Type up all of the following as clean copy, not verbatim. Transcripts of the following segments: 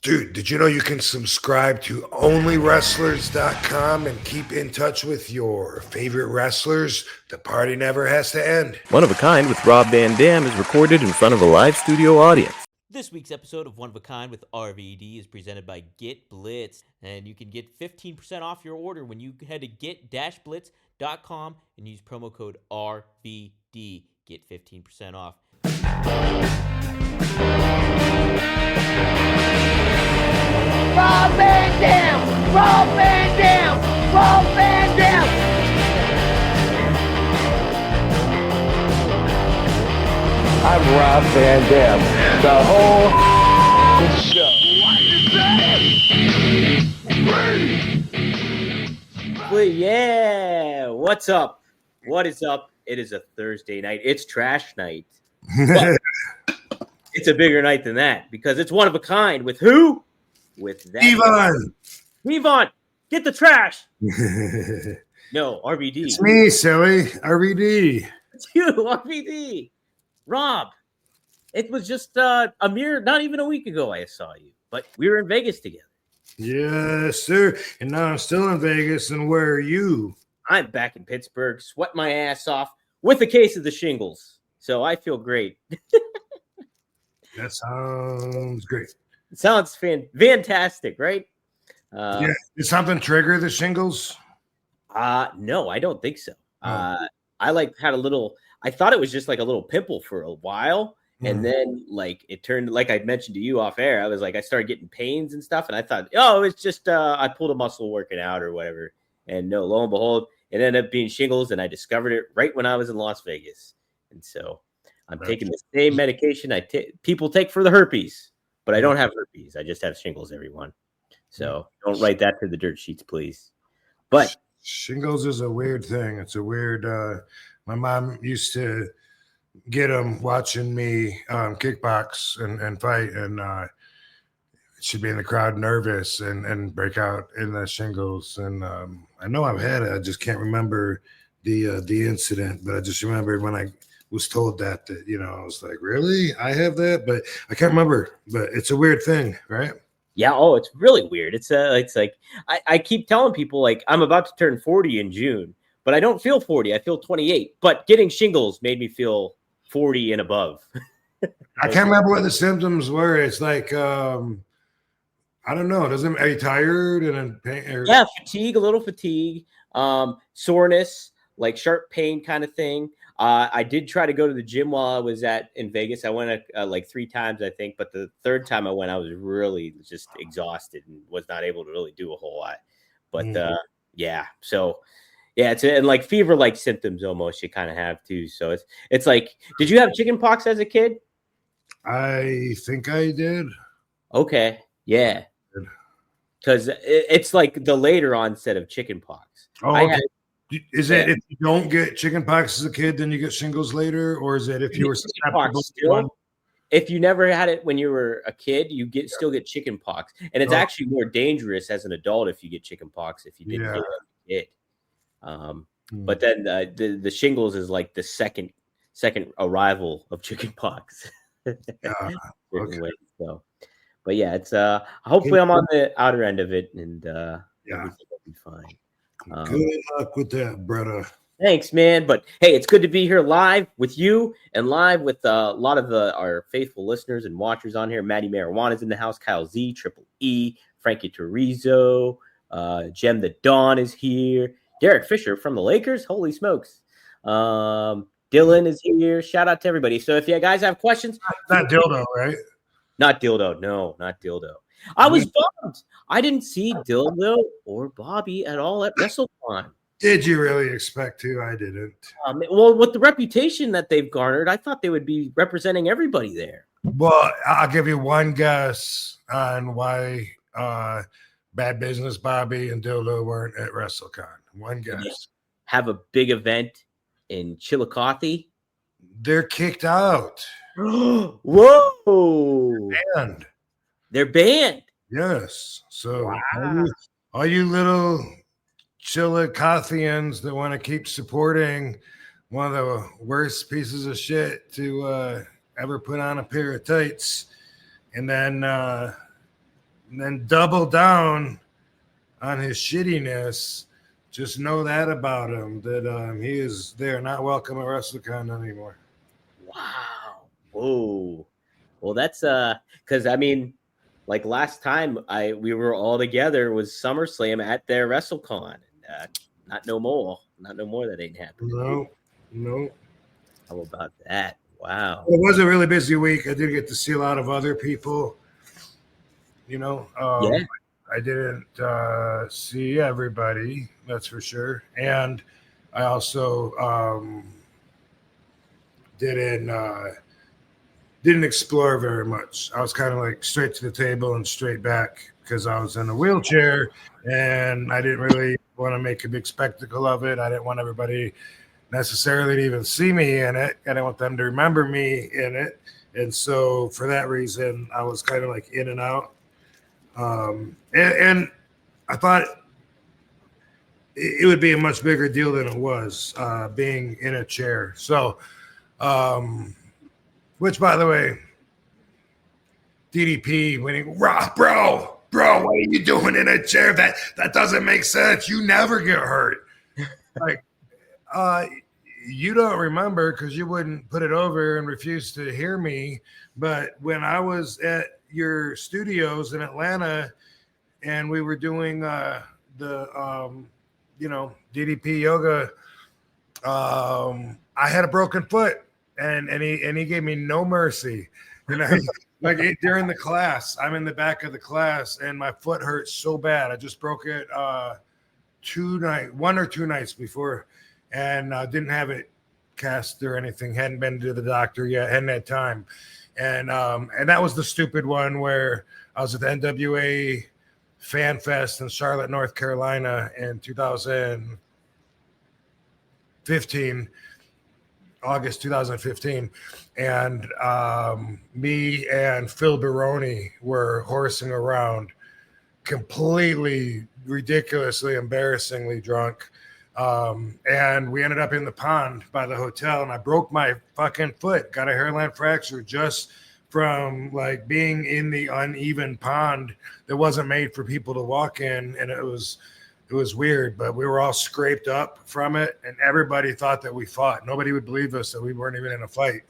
Dude, did you know you can subscribe to onlywrestlers.com and keep in touch with your favorite wrestlers? The party never has to end. One of a Kind with Rob Van Dam is recorded in front of a live studio audience. This week's episode of One of a Kind with RVD is presented by Get Blitz, and you can get 15% off your order when you head to get-blitz.com and use promo code RVD. Get 15% off. Rob Van Dam! Rob Van Dam! Rob Van Dam! I'm Rob Van Dam. The whole show. Well, yeah, what's up? What is up? It is a Thursday night. It's trash night. But it's a bigger night than that because it's One of a Kind with who? With that. Yvonne, get the trash. No, RVD. It's me, silly. RVD. It's you, RVD. Rob, it was just a mere, not even a week ago I saw you, but we were in Vegas together. Yes, sir. And now I'm still in Vegas. And where are you? I'm back in Pittsburgh, sweat my ass off with a case of the shingles. So I feel great. That sounds great. It sounds fantastic, right? Yeah. Did something trigger the shingles? No, I don't think so. I had a little, I thought it was just like a little pimple for a while. And then like it turned, like I mentioned to you off air, I started getting pains and stuff. And I thought, oh, it's just, I pulled a muscle working out or whatever. And no, lo and behold, it ended up being shingles. And I discovered it right when I was in Las Vegas. And so I'm taking the same medication people take for the herpes, but I don't have herpes. I just have shingles, everyone. So don't write that to the dirt sheets, please. But shingles is a weird thing. It's a weird, my mom used to get them watching me kickbox and fight, and she'd be in the crowd nervous and break out in the shingles. And I know I've had it. I just can't remember the incident, but I just remembered when I was told that, I was like, really? I have that? But I can't remember. But it's a weird thing, right? Yeah. Oh, it's really weird. It's like I keep telling people like I'm about to turn 40 in June, but I don't feel 40. I feel 28. But getting shingles made me feel 40 and above. I can't remember what the symptoms were. It's like I don't know. Are you tired and pain? Yeah, fatigue, a little fatigue, soreness, like sharp pain kind of thing. I did try to go to the gym while I was in Vegas. I went like 3 times, I think, but the third time I went, I was really just exhausted and was not able to really do a whole lot. But yeah, so yeah, and like fever-like symptoms almost you kind of have too. So it's like, did you have chicken pox as a kid? I think I did. Okay, yeah, because it's like the later onset of chicken pox. Oh, okay. Is it if you don't get chicken pox as a kid, then you get shingles later, or is it if you were susceptible to one? If you never had it when you were a kid, you still get chicken pox, and it's actually more dangerous as an adult if you get chicken pox if you didn't get it as a kid. But then the shingles is like the second arrival of chicken pox. Okay. So, but yeah, it's hopefully I'm on the outer end of it, and everything will be fine. Good luck with that, brother. Thanks, man. But hey, it's good to be here live with you and live with a lot of our faithful listeners and watchers on here. Maddie Marijuana's in the house. Kyle Z, Triple E, Frankie Torizo, Jem the Dawn is here. Derek Fisher from the Lakers. Holy smokes. Dylan is here. Shout out to everybody. So if you guys have questions. Not Dildo, right? Not Dildo. No, not Dildo. I was bummed. I didn't see Dildo or Bobby at all at WrestleMania. Did you really expect to? I didn't. Well, with the reputation that they've garnered, I thought they would be representing everybody there. Well, I'll give you one guess on why Bad Business Bobby and Dildo weren't at WrestleCon. One guess. Have a big event in Chillicothe. They're kicked out. Whoa! Banned. They're banned. Yes. So all you little Chillicothians that want to keep supporting one of the worst pieces of shit to ever put on a pair of tights, and then and then double down on his shittiness. Just know that about him, that he is there, not welcome at WrestleCon anymore. Wow. Whoa. Well, that's because I mean, like last time we were all together was SummerSlam at their WrestleCon. Not no more. Not no more. That ain't happening. No. How about that? Wow. It was a really busy week. I did get to see a lot of other people. Yeah. I didn't see everybody, that's for sure. And I also didn't explore very much. I was kind of like straight to the table and straight back because I was in a wheelchair and I didn't really want to make a big spectacle of it. I didn't want everybody necessarily to even see me in it. I didn't want them to remember me in it. And so for that reason, I was kind of like in and out. And I thought it would be a much bigger deal than it was, being in a chair. So, which, by the way, DDP winning, bro, what are you doing in a chair? That doesn't make sense. You never get hurt. Like, you don't remember because you wouldn't put it over and refuse to hear me. But when I was at your studios in Atlanta and we were doing the DDP yoga, I had a broken foot and he gave me no mercy. During the class, I'm in the back of the class and my foot hurts so bad. I just broke it 1 or 2 nights before, and didn't have it cast or anything. Hadn't been to the doctor yet. Hadn't had time. And that was the stupid one where I was at the NWA Fan Fest in Charlotte, North Carolina in 2015, August 2015. And me and Phil Baroni were horsing around, completely ridiculously, embarrassingly drunk. And we ended up in the pond by the hotel, and I broke my fucking foot, got a hairline fracture just from like being in the uneven pond that wasn't made for people to walk in. And it was weird, but we were all scraped up from it, and everybody thought that we fought. Nobody would believe us that we weren't even in a fight.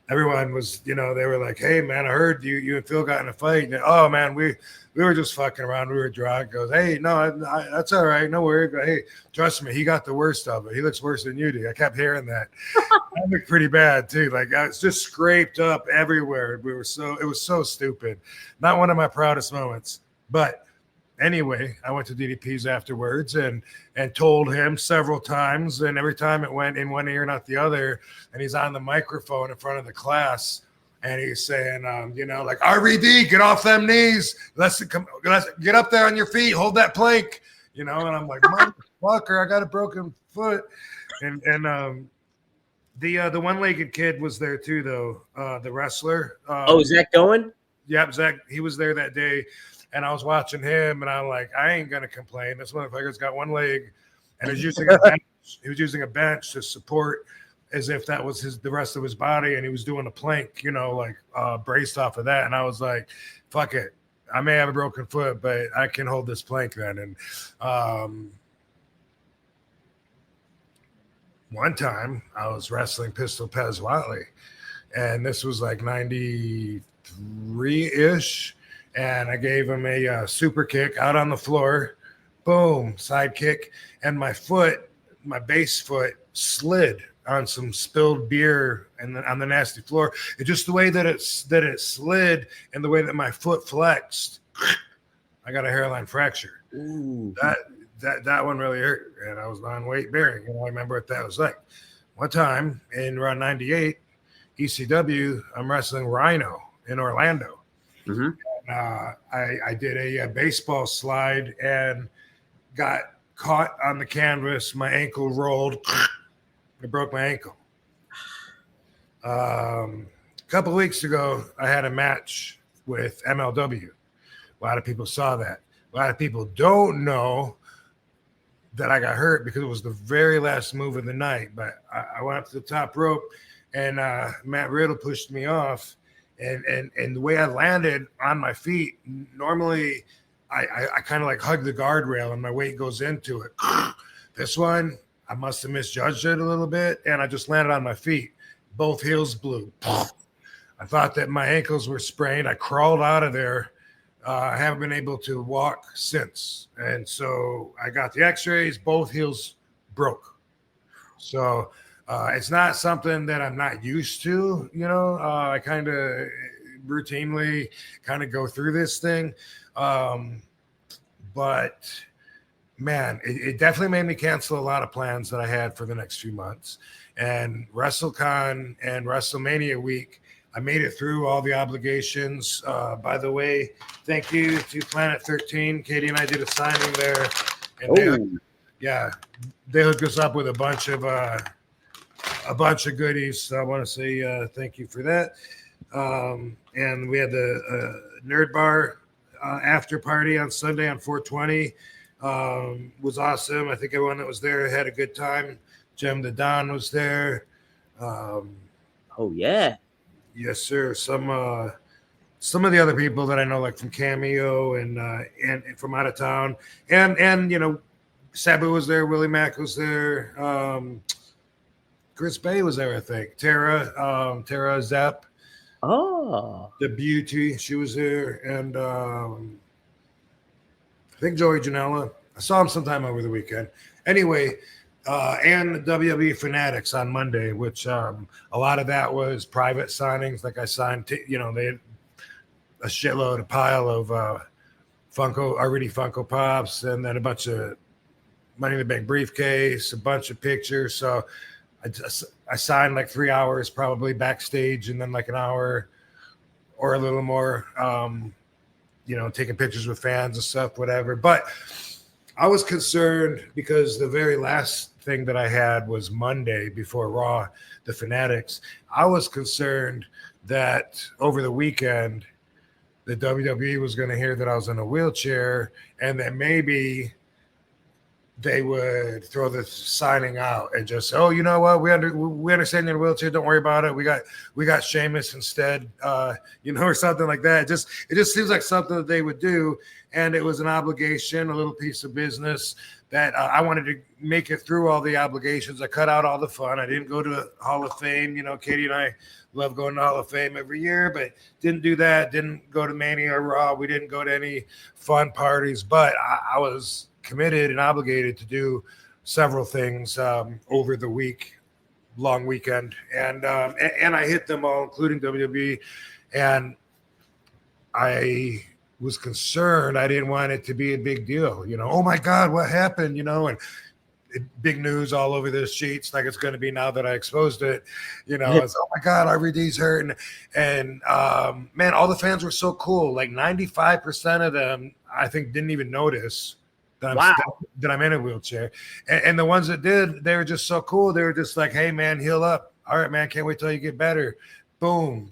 Everyone was, they were like, "Hey man, I heard you and Phil got in a fight." And, "Oh man, we were just fucking around. We were drunk." Goes, "Hey, no, that's all right. No worry. But hey, trust me, he got the worst of it. He looks worse than you do." I kept hearing that. I looked pretty bad too. Like I was just scraped up everywhere. It was so stupid. Not one of my proudest moments. But anyway, I went to DDP's afterwards and told him several times, and every time it went in one ear, not the other. And he's on the microphone in front of the class, and he's saying, like, "RVD, get off them knees. Let's get up there on your feet. Hold that plank." And I'm like, "Motherfucker, I got a broken foot." And the one-legged kid was there too, though. The wrestler. Is Zach going? Yep, Zach. He was there that day. And I was watching him, and I'm like, I ain't gonna complain. This motherfucker's got one leg, and he's using a bench. He was using a bench to support, as if that was the rest of his body, and he was doing a plank, braced off of that. And I was like, fuck it, I may have a broken foot, but I can hold this plank then. And one time I was wrestling Pistol Pez Watley, and this was like 93-ish. And I gave him a super kick out on the floor, boom, side kick, and my base foot slid on some spilled beer on the nasty floor. It just the way that it slid and the way that my foot flexed, I got a hairline fracture. Ooh. That one really hurt, and I was on weight bearing. I remember what that was like. One time in around 98, ECW, I'm wrestling Rhino in Orlando. Mm-hmm. I did a baseball slide and got caught on the canvas. My ankle rolled. I broke my ankle. A couple of weeks ago, I had a match with MLW. A lot of people saw that. A lot of people don't know that I got hurt because it was the very last move of the night. But I went up to the top rope, and Matt Riddle pushed me off. and the way I landed on my feet, normally I kind of like hug the guardrail and my weight goes into it. This one, I must have misjudged it a little bit, and I just landed on my feet. Both heels blew. I thought that my ankles were sprained. I crawled out of there. I haven't been able to walk since. And so I got the x-rays. Both heels broke. So it's not something that I'm not used to. I kind of routinely kind of go through this thing. But man, it definitely made me cancel a lot of plans that I had for the next few months. And WrestleCon and WrestleMania week, I made it through all the obligations. By the way, thank you to Planet 13. Katie and I did a signing there. And they hooked us up with a bunch of goodies. So I want to say thank you for that. And we had the Nerd Bar after party on Sunday on 420. Was awesome. I think everyone that was there had a good time. Jem the Don was there. Oh yeah. Yes, sir. Some of the other people that I know, like from Cameo and from out of town, and Sabu was there, Willie Mack was there, Chris Bay was there, I think. Tara Zepp. Oh, The Beauty, she was there, and I think Joey Janela. I saw him sometime over the weekend. Anyway, and the WWE Fanatics on Monday, which a lot of that was private signings. Like I signed, they had a shitload, a pile of Funko Pops, and then a bunch of Money in the Bank briefcase, a bunch of pictures. So I signed like 3 hours probably backstage, and then like an hour or a little more, taking pictures with fans and stuff, whatever. But I was concerned because the very last thing that I had was Monday before Raw, the Fanatics. I was concerned that over the weekend, the WWE was going to hear that I was in a wheelchair and that maybe they would throw the signing out and just say, "Oh, you know what? We understand you're in a wheelchair. Don't worry about it. We got Sheamus instead, or something like that." It just seems like something that they would do, and it was an obligation, a little piece of business that I wanted to make it through all the obligations. I cut out all the fun. I didn't go to Hall of Fame. Katie and I love going to Hall of Fame every year, but didn't do that. Didn't go to Mania or Raw. We didn't go to any fun parties, but I was committed and obligated to do several things over the long weekend, and I hit them all, including WWE, and I was concerned. I didn't want it to be a big deal, oh my God, what happened, and big news all over the sheets like it's going to be now that I exposed it, it's, oh my God, RVD's hurt, and man, all the fans were so cool. Like 95% of them, I think, didn't even notice that I'm in a wheelchair. And the ones that did, they were just so cool. They were just like, "Hey man, heal up. All right, man, can't wait till you get better." Boom.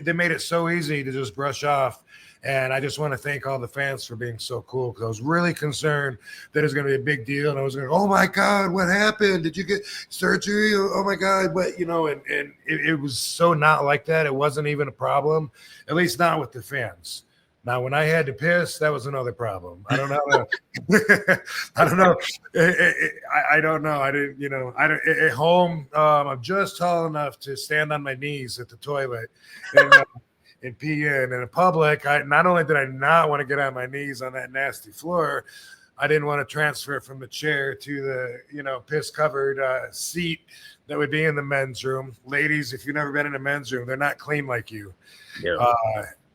They made it so easy to just brush off. And I just want to thank all the fans for being so cool, because I was really concerned that it was going to be a big deal. And I was going, "Oh my God, what happened? Did you get surgery? Oh my God." But, and it was so not like that. It wasn't even a problem, at least not with the fans. Now, when I had to piss, that was another problem. I don't know. I don't know. I don't know. I didn't, at home, I'm just tall enough to stand on my knees at the toilet and pee in. And in public, not only did I not want to get on my knees on that nasty floor, I didn't want to transfer from the chair to the, piss-covered seat that would be in the men's room. Ladies, if you've never been in a men's room, they're not clean like you. Yeah.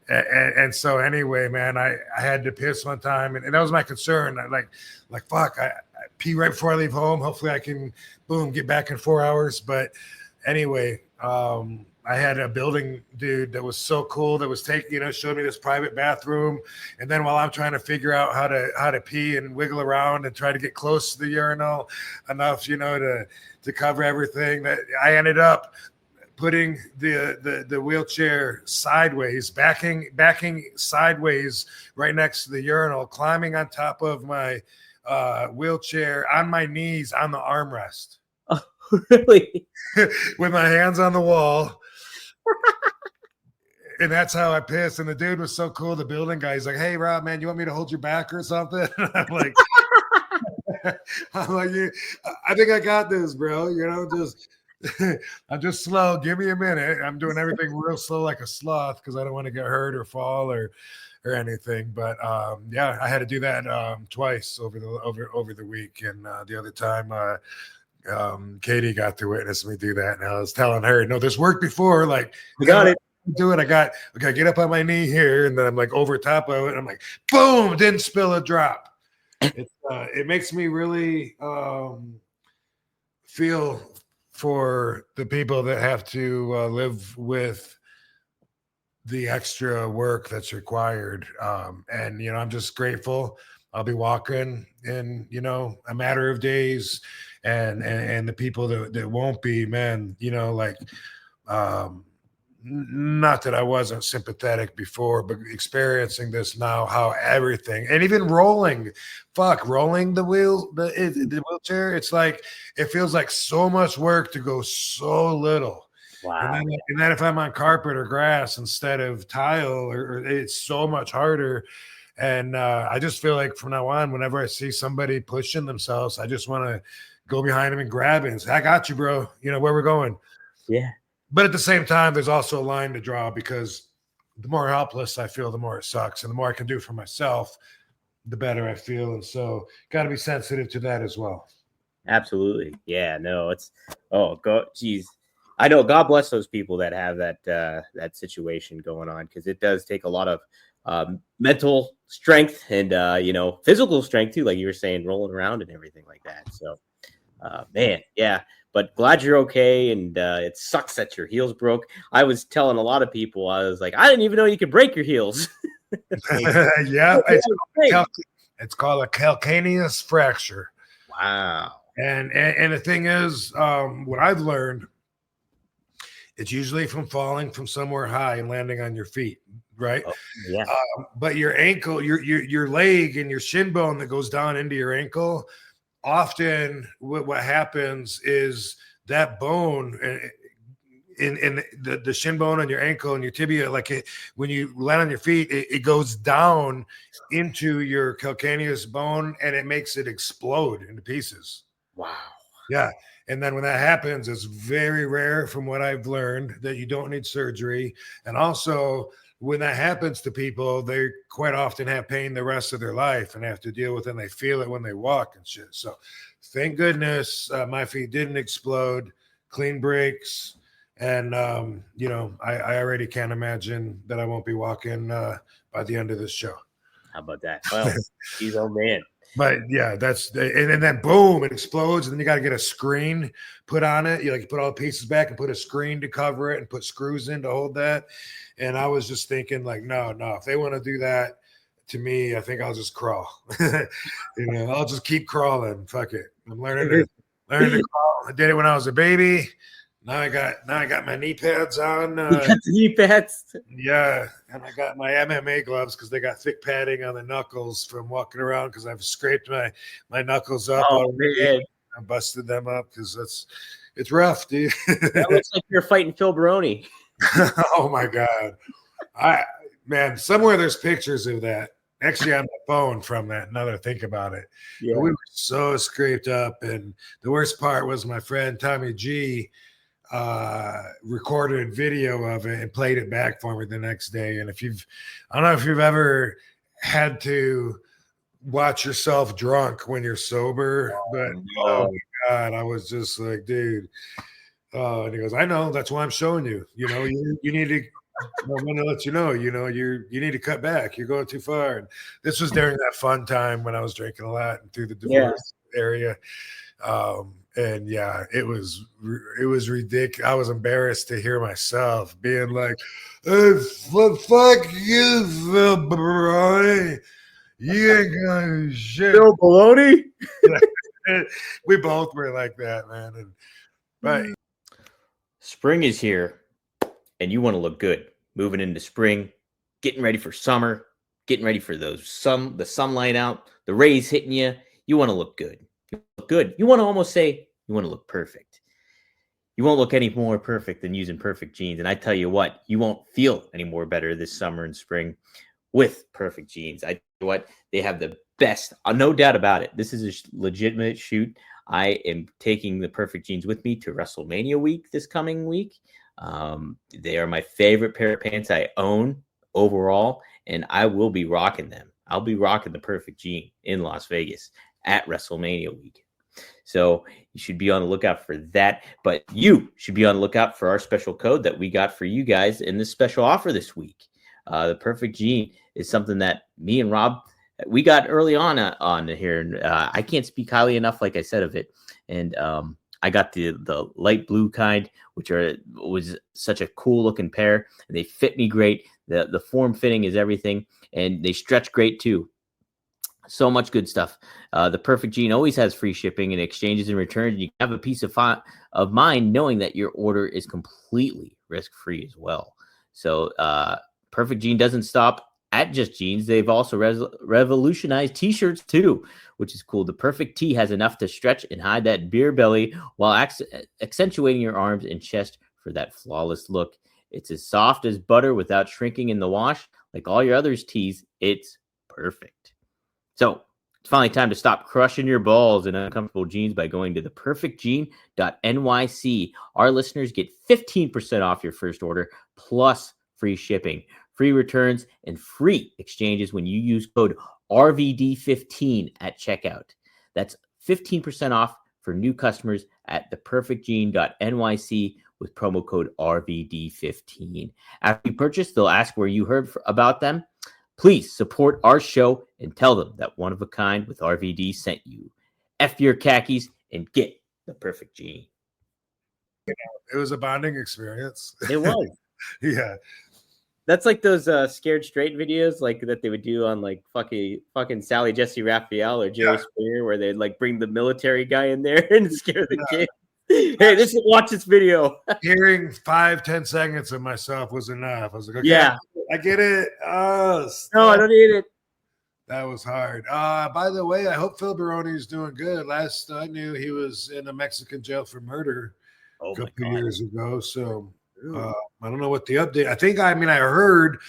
And so anyway, man, I had to piss one time, and that was my concern. I fuck, I pee right before I leave home. Hopefully I can, get back in 4 hours. But anyway, I had a building dude that was so cool that was showed me this private bathroom. And then while I'm trying to figure out how to pee and wiggle around and try to get close to the urinal enough, to cover everything, that I ended up putting the wheelchair sideways, backing sideways right next to the urinal, climbing on top of my wheelchair on my knees on the armrest. Oh, really? With my hands on the wall. and that's how I pissed. And the dude was so cool. The building guy, he's like, "Hey, Rob, man, you want me to hold your back or something?" And I'm like, "Yeah, I think I got this, bro. You know, just I'm just slow. Give me a minute. I'm doing everything real slow, like a sloth, because I don't want to get hurt or fall or anything." But yeah, I had to do that twice over the week, and the other time. Katie got to witness me do that, and I was telling her, "No, this worked before. Like, You got it. Do it. I got okay. Get up on my knee here, and then I'm like over top of it. And I'm like, boom! Didn't spill a drop. It makes me really feel for the people that have to live with the extra work that's required. And you know, I'm just grateful. I'll be walking in, you know, a matter of days. And the people that won't be, man, you know, like not that I wasn't sympathetic before, but experiencing this now, how everything and even rolling the wheelchair, it's like it feels like so much work to go so little. Wow. And then if I'm on carpet or grass instead of tile, or it's so much harder. And I just feel like from now on, whenever I see somebody pushing themselves, I just want to go behind him and grab it and say, "I got you, bro. You know where we're going." Yeah. But at the same time, there's also a line to draw, because the more helpless I feel, the more it sucks. And the more I can do for myself, the better I feel. And so got to be sensitive to that as well. Absolutely. Yeah, no, geez. I know, God bless those people that have that situation going on, because it does take a lot of mental strength and you know, physical strength too, like you were saying, rolling around and everything like that. So man, yeah, but glad you're okay. And it sucks that your heels broke. I was telling a lot of people, I was like, I didn't even know you could break your heels. Yeah, it's called a calcaneus fracture. Wow. And the thing is, what I've learned, it's usually from falling from somewhere high and landing on your feet, right? Oh, yeah. But your ankle, your leg, and your shin bone that goes down into your ankle, often what happens is that bone in the shin bone on your ankle and your tibia, like when you land on your feet, it goes down into your calcaneus bone and it makes it explode into pieces. Wow. Yeah. And then when that happens, it's very rare, from what I've learned, that you don't need surgery. And also, when that happens to people, they quite often have pain the rest of their life and have to deal with it, and they feel it when they walk and shit. So thank goodness my feet didn't explode, clean breaks. And, you know, I already can't imagine that I won't be walking by the end of this show. How about that? Well, he's old man. But yeah, and then boom, it explodes, and then you got to get a screen put on it. You put all the pieces back and put a screen to cover it and put screws in to hold that. And I was just thinking, like, no, if they want to do that to me, I think I'll just crawl. You know, I'll just keep crawling. Fuck it. I'm learning to crawl. I did it when I was a baby. Now I got my knee pads on. You got the knee pads. Yeah, and I got my MMA gloves because they got thick padding on the knuckles from walking around, because I've scraped my knuckles up. Oh man, I busted them up because it's rough, dude. That looks like you're fighting Phil Baroni. Oh my god, man, somewhere there's pictures of that. Actually, on my phone from that. Now that I think about it, Yeah. But we were so scraped up, and the worst part was my friend Tommy G recorded video of it and played it back for me the next day. And I don't know if you've ever had to watch yourself drunk when you're sober, but oh my god, I was just like, dude. And he goes, I know, that's why I'm showing you. You know, you need to. I want to let you know. You know, you need to cut back. You're going too far. And this was during that fun time when I was drinking a lot and through the divorce area. And yeah, it was ridiculous. I was embarrassed to hear myself being like, hey, fuck you, Phil Baroni. You ain't gonna do shit. Phil Baroni? We both were like that, man. But spring is here, and you want to look good. Moving into spring, getting ready for summer, getting ready for the sunlight out, the rays hitting you. You want to look good. You look good. You want to almost say you want to look perfect. You won't look any more perfect than using Perfect Jeans. And I tell you what, you won't feel any more better this summer and spring with Perfect Jeans. I tell you what, they have the best, no doubt about it. This is a legitimate shoot. I am taking the Perfect Jeans with me to WrestleMania week this coming week. They are my favorite pair of pants I own overall, and I will be rocking them. I'll be rocking the Perfect Jean in Las Vegas at WrestleMania week. So you should be on the lookout for that. But you should be on the lookout for our special code that we got for you guys in this special offer this week. The Perfect Jean is something that me and Rob, we got early on here. And I can't speak highly enough, like I said, of it. And I got the light blue kind, which was such a cool looking pair. And they fit me great. The form fitting is everything. And they stretch great too. So much good stuff. The Perfect Jean always has free shipping and exchanges and returns. You have a peace of mind knowing that your order is completely risk-free as well. So Perfect Jean doesn't stop at just jeans. They've also revolutionized t-shirts too, which is cool. The Perfect Tee has enough to stretch and hide that beer belly while accentuating your arms and chest for that flawless look. It's as soft as butter without shrinking in the wash. Like all your other tees, it's perfect. So it's finally time to stop crushing your balls in uncomfortable jeans by going to theperfectjean.nyc. Our listeners get 15% off your first order plus free shipping, free returns, and free exchanges when you use code RVD15 at checkout. That's 15% off for new customers at theperfectjean.nyc with promo code RVD15. After you purchase, they'll ask where you heard about them. Please support our show and tell them that One of a Kind with RVD sent you. F your khakis and get the Perfect Jean. It was a bonding experience. It was. Yeah. That's like those Scared Straight videos like that they would do on like fucking Sally Jesse Raphael or Jerry Springer, where they'd like bring the military guy in there and scare the kid. Hey, watch this video. Hearing 5-10 seconds of myself was enough. I was like, okay, yeah, I get it. No, I don't need it. That was hard. By the way, I hope Phil Baroni's doing good. Last I knew, he was in a Mexican jail for murder a couple of years ago. So I don't know what the update. I heard,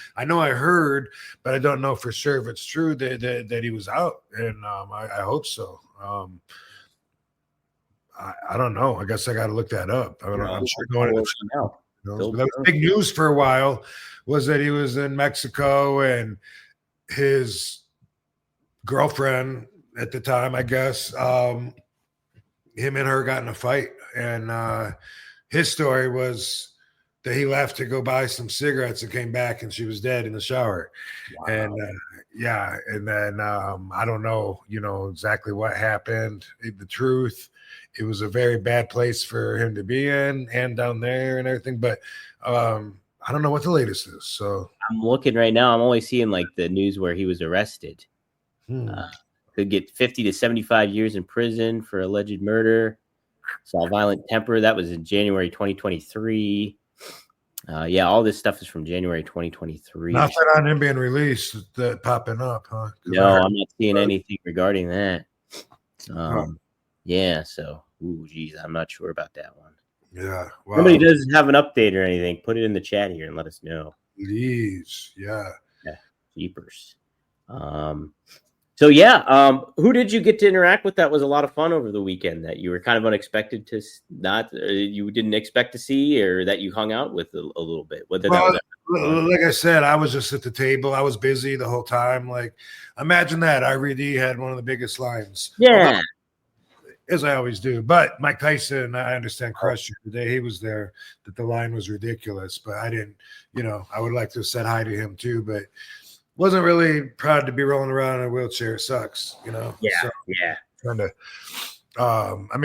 but I don't know for sure if it's true that he was out, and I hope so. I don't know. I guess I got to look that up. I'm sure going to that was big news for a while. Was that he was in Mexico and his girlfriend at the time, I guess, him and her got in a fight, and his story was that he left to go buy some cigarettes and came back and she was dead in the shower. Wow. And and then I don't know, exactly what happened. The truth, it was a very bad place for him to be in and down there and everything, but I don't know what the latest is. So I'm looking right now. I'm only seeing like the news where he was arrested. Could get 50 to 75 years in prison for alleged murder. Saw violent temper. That was in January 2023. All this stuff is from January 2023. Nothing on him being released that popping up, huh? No, I'm not seeing anything regarding that. So, geez, I'm not sure about that one. Yeah. Wow. Somebody does have an update or anything, put it in the chat here and let us know. Please. Yeah. Jeepers. Who did you get to interact with that was a lot of fun over the weekend that you were kind of unexpected to you didn't expect to see, or that you hung out with a little bit? Like I said, I was just at the table. I was busy the whole time. Like, imagine that. RVD had one of the biggest lines. Yeah. As I always do. But Mike Tyson, I understand, crushed you the day he was there, that the line was ridiculous. But I didn't, I would like to have said hi to him too, but wasn't really proud to be rolling around in a wheelchair. It sucks, Yeah. So, Trying to,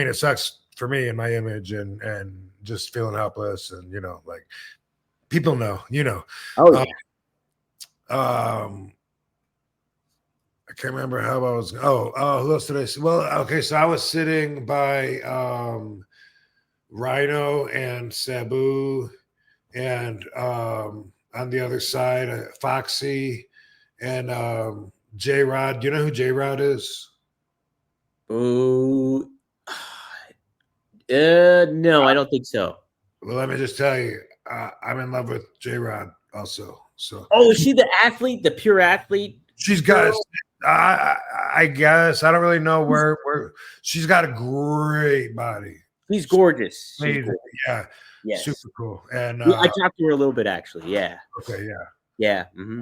it sucks for me and my image and just feeling helpless and, like people know, Oh, yeah. I can't remember how I was. Who else did I see? Well, okay, so I was sitting by Rhino and Sabu, and on the other side, Foxy and J Rod. Do you know who J Rod is? Oh, No, I don't think so. Well, let me just tell you, I'm in love with J-Rod also. So Oh, is she the athlete, the pure athlete? she's got. I guess I don't really know where she's got a great body. She's gorgeous. She's Amazing. gorgeous. Yeah, Yes. super cool. And Yeah, I talked to her a little bit actually. Yeah. okay, yeah, Yeah. Mm-hmm.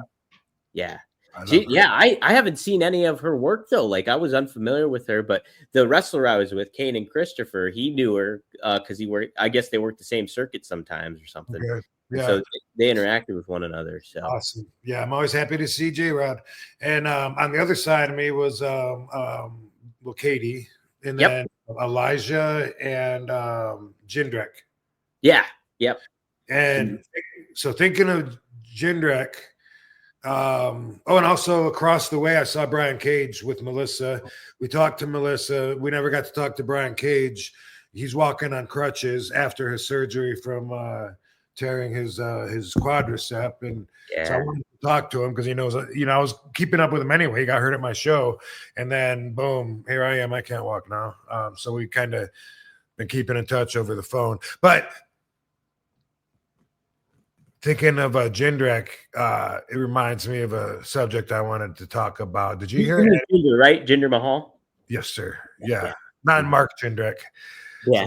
Yeah. I love her. I haven't seen any of her work though. Like I was unfamiliar with her, but the wrestler I was with, Kane and Christopher, he knew her because he worked. I guess they worked the same circuit sometimes or something. Okay. Yeah. So they interacted with one another. So awesome. Yeah, I'm always happy to see J-Rod. And on the other side of me was well, Katie, and then Elijah and Jindrek. Yeah. Yep. And so thinking of Jindrek, and also across the way, I saw Brian Cage with Melissa. We talked to Melissa. We never got to talk to Brian Cage. He's walking on crutches after his surgery from tearing his quadricep, and so I wanted to talk to him because he knows. I was keeping up with him anyway. He got hurt at my show, and then boom, here I am. I can't walk now. So we kind of been keeping in touch over the phone, but. Thinking of Jindrek, it reminds me of a subject I wanted to talk about. Did you hear it? Jinder, right? Jinder Mahal? Yes, sir. Yeah. Not Mark Jindrek. Yeah.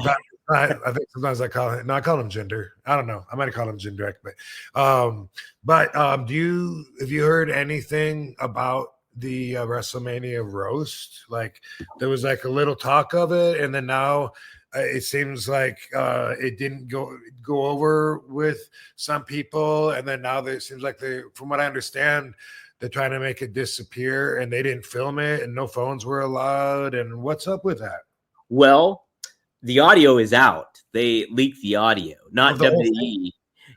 I think sometimes I call him, no, I call him Jinder. I don't know. I might have called him Jindrek, but have you heard anything about the WrestleMania roast? Like there was like a little talk of it, and then now it seems like it didn't go over with some people, and then now it seems like from what I understand, they're trying to make it disappear, and they didn't film it, and no phones were allowed. And what's up with that? Well, the audio is out. They leaked the audio, not WWE.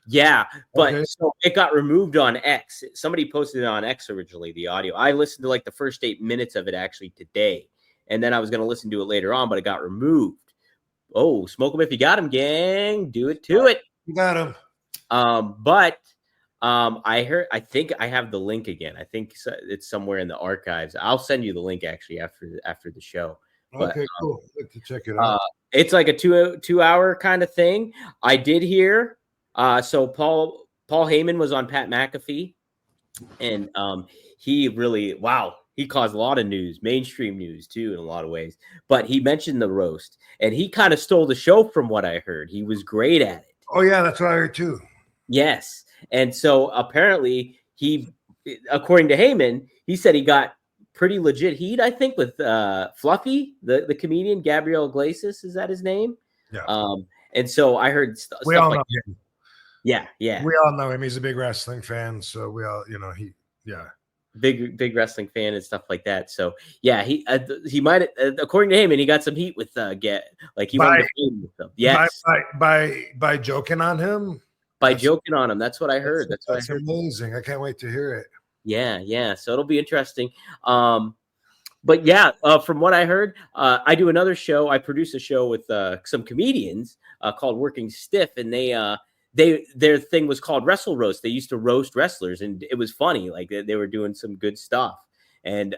Yeah, but so it got removed on X. Somebody posted it on X originally, the audio. I listened to like the first 8 minutes of it actually today, and then I was going to listen to it later on, but it got removed. Oh, smoke him if you got him, gang. Do it to it. You got him. But I think I have the link again. I think it's somewhere in the archives. I'll send you the link actually after the show. Okay, cool. I'd like to check it out. It's like a two hour kind of thing. I did hear. So Paul Heyman was on Pat McAfee, and he really he caused a lot of news, mainstream news too, in a lot of ways. But he mentioned the roast, and he kind of stole the show from what I heard. He was great at it. Oh yeah, that's what I heard too. Yes, and so apparently according to Heyman, he said he got pretty legit heat. I think with Fluffy, the comedian Gabriel Iglesias, is that his name? Yeah. And so I heard stuff we all like know him. Yeah. We all know him. He's a big wrestling fan, so we all, big wrestling fan and stuff like that. So yeah, he might according to him, and he got some heat with he wanted to feud with them. Yes, by joking on him. Joking on him. That's what I heard. That's what I heard. Amazing. I can't wait to hear it. Yeah. So it'll be interesting. But yeah, from what I heard, I do another show. I produce a show with some comedians called Working Stiff, and their thing was called Wrestle Roast. They used to roast wrestlers, and it was funny. Like they were doing some good stuff. And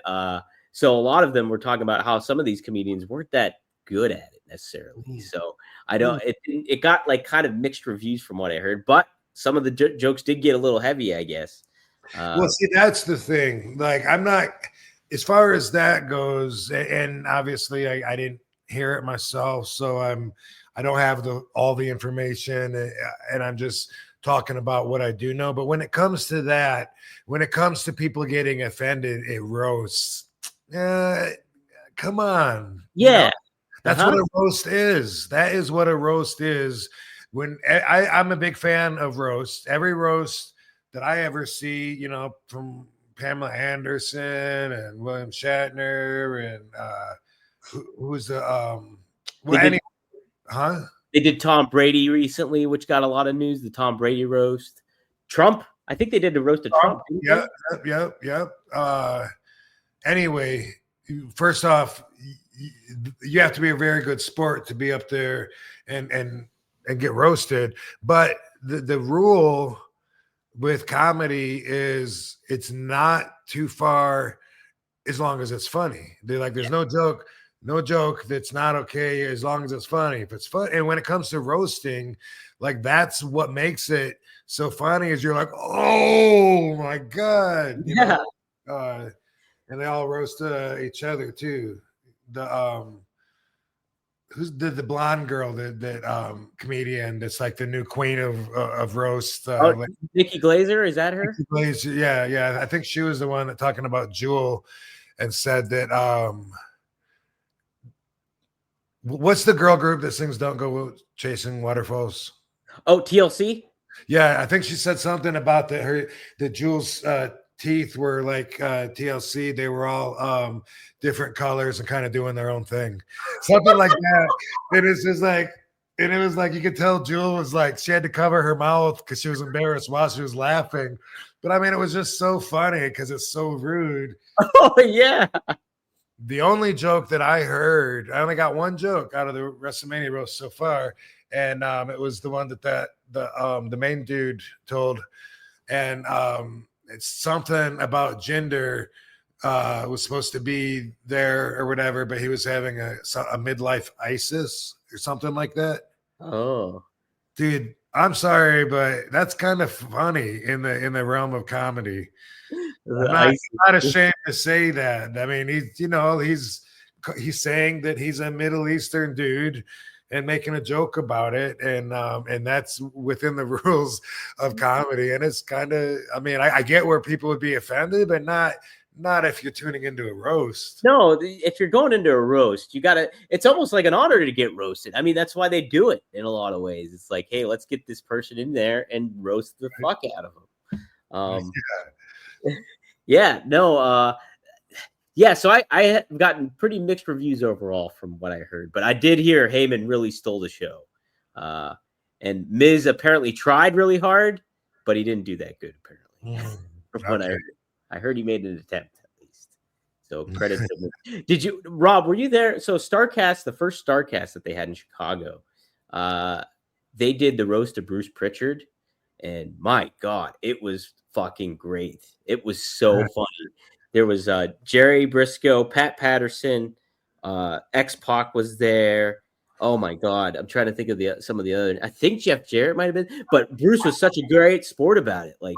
so a lot of them were talking about how some of these comedians weren't that good at it necessarily. So I don't, it got like kind of mixed reviews from what I heard, but some of the jokes did get a little heavy, I guess. Well, see, that's the thing. Like, I'm not, as far as that goes, and obviously I didn't hear it myself, so I don't have all the information, and I'm just talking about what I do know. But when it comes to that, when it comes to people getting offended, it roasts. Come on. Yeah. That's what a roast is. That is what a roast is. When I'm a big fan of roast. Every roast that I ever see, from Pamela Anderson and William Shatner and who's the They did Tom Brady recently, which got a lot of news. The Tom Brady roast. Trump. I think they did the roast of Trump. Yep. Anyway, first off, you have to be a very good sport to be up there and get roasted. But the rule with comedy is it's not too far as long as it's funny. There's no joke no joke that's not okay as long as it's funny. If it's fun, and when it comes to roasting, like that's what makes it so funny. Is you're like, oh my god, Yeah. and they all roast each other too. The who's the blonde girl that comedian that's like the new queen of roast. Like, Nikki Glazer, is that her? yeah. I think she was the one that talking about Jewel and said that what's the girl group that sings "Don't Go Chasing Waterfalls"? Oh, TLC. Yeah, I think she said something about the Jules teeth were like TLC. They were all different colors and kind of doing their own thing, something like that. And it's just like, and it was like you could tell Jewel was like she had to cover her mouth because she was embarrassed while she was laughing. But I mean, it was just so funny because it's so rude. Oh yeah. The only joke that I heard, I only got one joke out of the WrestleMania roast so far, and it was the one that the main dude told, and it's something about gender was supposed to be there or whatever, but he was having a midlife ISIS or something like that. Oh, dude, I'm sorry, but that's kind of funny in the realm of comedy. I'm not ashamed to say that. I mean, he's saying that he's a Middle Eastern dude and making a joke about it, and that's within the rules of comedy. And it's kind of, I mean, I get where people would be offended, but not if you're tuning into a roast. No, if you're going into a roast, it's almost like an honor to get roasted. I mean, that's why they do it in a lot of ways. It's like, hey, let's get this person in there and roast the fuck out of them. So I have gotten pretty mixed reviews overall from what I heard, but I did hear Heyman really stole the show. And Miz apparently tried really hard, but he didn't do that good, apparently. From what I heard he made an attempt at least. So credit to him. Did you, Rob, were you there? So Starcast, the first Starcast that they had in Chicago, they did the roast of Bruce Pritchard. And my God, it was fucking great. It was so funny. There was Jerry Briscoe, Pat Patterson, X-Pac was there. Oh my God, I'm trying to think of some of the other. I think Jeff Jarrett might have been, but Bruce was such a great sport about it. Like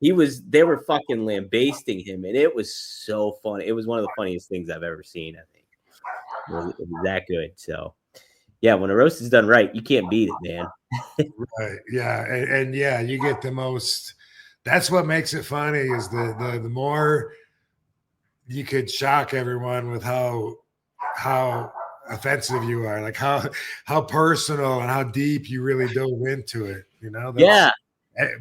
they were fucking lambasting him, and it was so funny. It was one of the funniest things I've ever seen. I think it was that good. So yeah, when a roast is done right, you can't beat it, man. Right. Yeah. And yeah, you get the most. That's what makes it funny is the more you could shock everyone with how offensive you are, like how personal and how deep you really dove into it. You know.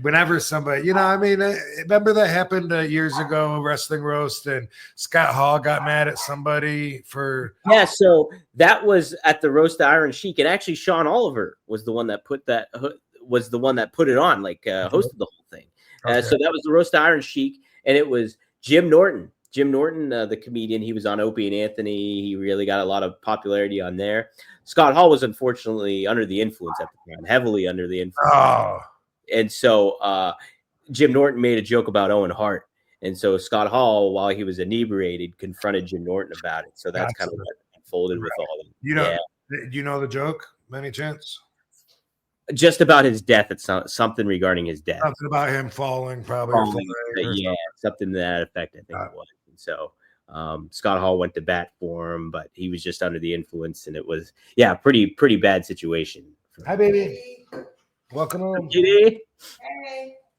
Whenever somebody, I mean, remember that happened years ago, wrestling roast, and Scott Hall got mad at somebody for. Yeah, so that was at the roast of Iron Sheik, and actually Sean Oliver was the one that put it on, like hosted the whole thing. Okay. So that was the roast of Iron Sheik, and it was Jim Norton. Jim Norton, the comedian, he was on Opie and Anthony. He really got a lot of popularity on there. Scott Hall was unfortunately under the influence at the time, heavily under the influence. Oh. And so Jim Norton made a joke about Owen Hart. And so Scott Hall, while he was inebriated, confronted Jim Norton about it. So that's kind of what unfolded with all of them. Do you know the joke, any chance? Just about his death. It's something regarding his death. Something about him falling, probably. Something to that effect, I think it was. And so Scott Hall went to bat for him, but he was just under the influence. And it was, pretty bad situation. Hi, baby. Welcome home. Kitty.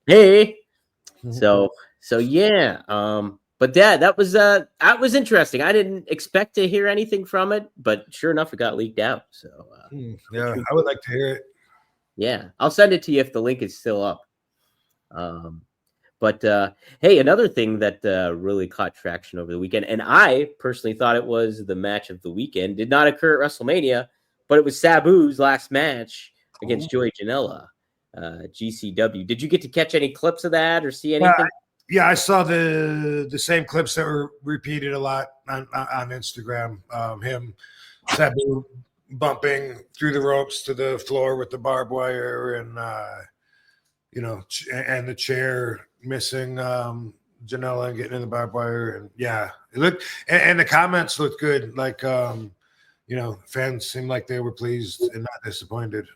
Hey. So yeah. But that was interesting. I didn't expect to hear anything from it, but sure enough, it got leaked out. So yeah, I would like to hear it. Yeah, I'll send it to you if the link is still up. But hey, another thing that really caught traction over the weekend, and I personally thought it was the match of the weekend, did not occur at WrestleMania, but it was Sabu's last match against Joey Janela, GCW. Did you get to catch any clips of that or see anything? Yeah, I saw the same clips that were repeated a lot on Instagram. Him, Sabu bumping through the ropes to the floor with the barbed wire, and and the chair missing Janela and getting in the barbed wire, and it looked, and the comments looked good. Like fans seemed like they were pleased and not disappointed.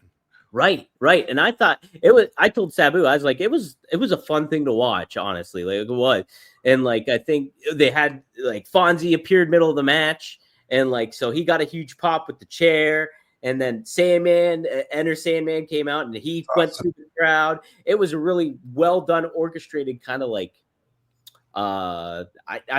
Right. And I thought I told Sabu, I was like, it was a fun thing to watch, honestly. Like it was. And like, I think they had like Fonzie appeared middle of the match. And like, so he got a huge pop with the chair. And then Enter Sandman came out and he went through the crowd. It was a really well done, orchestrated kind of like, I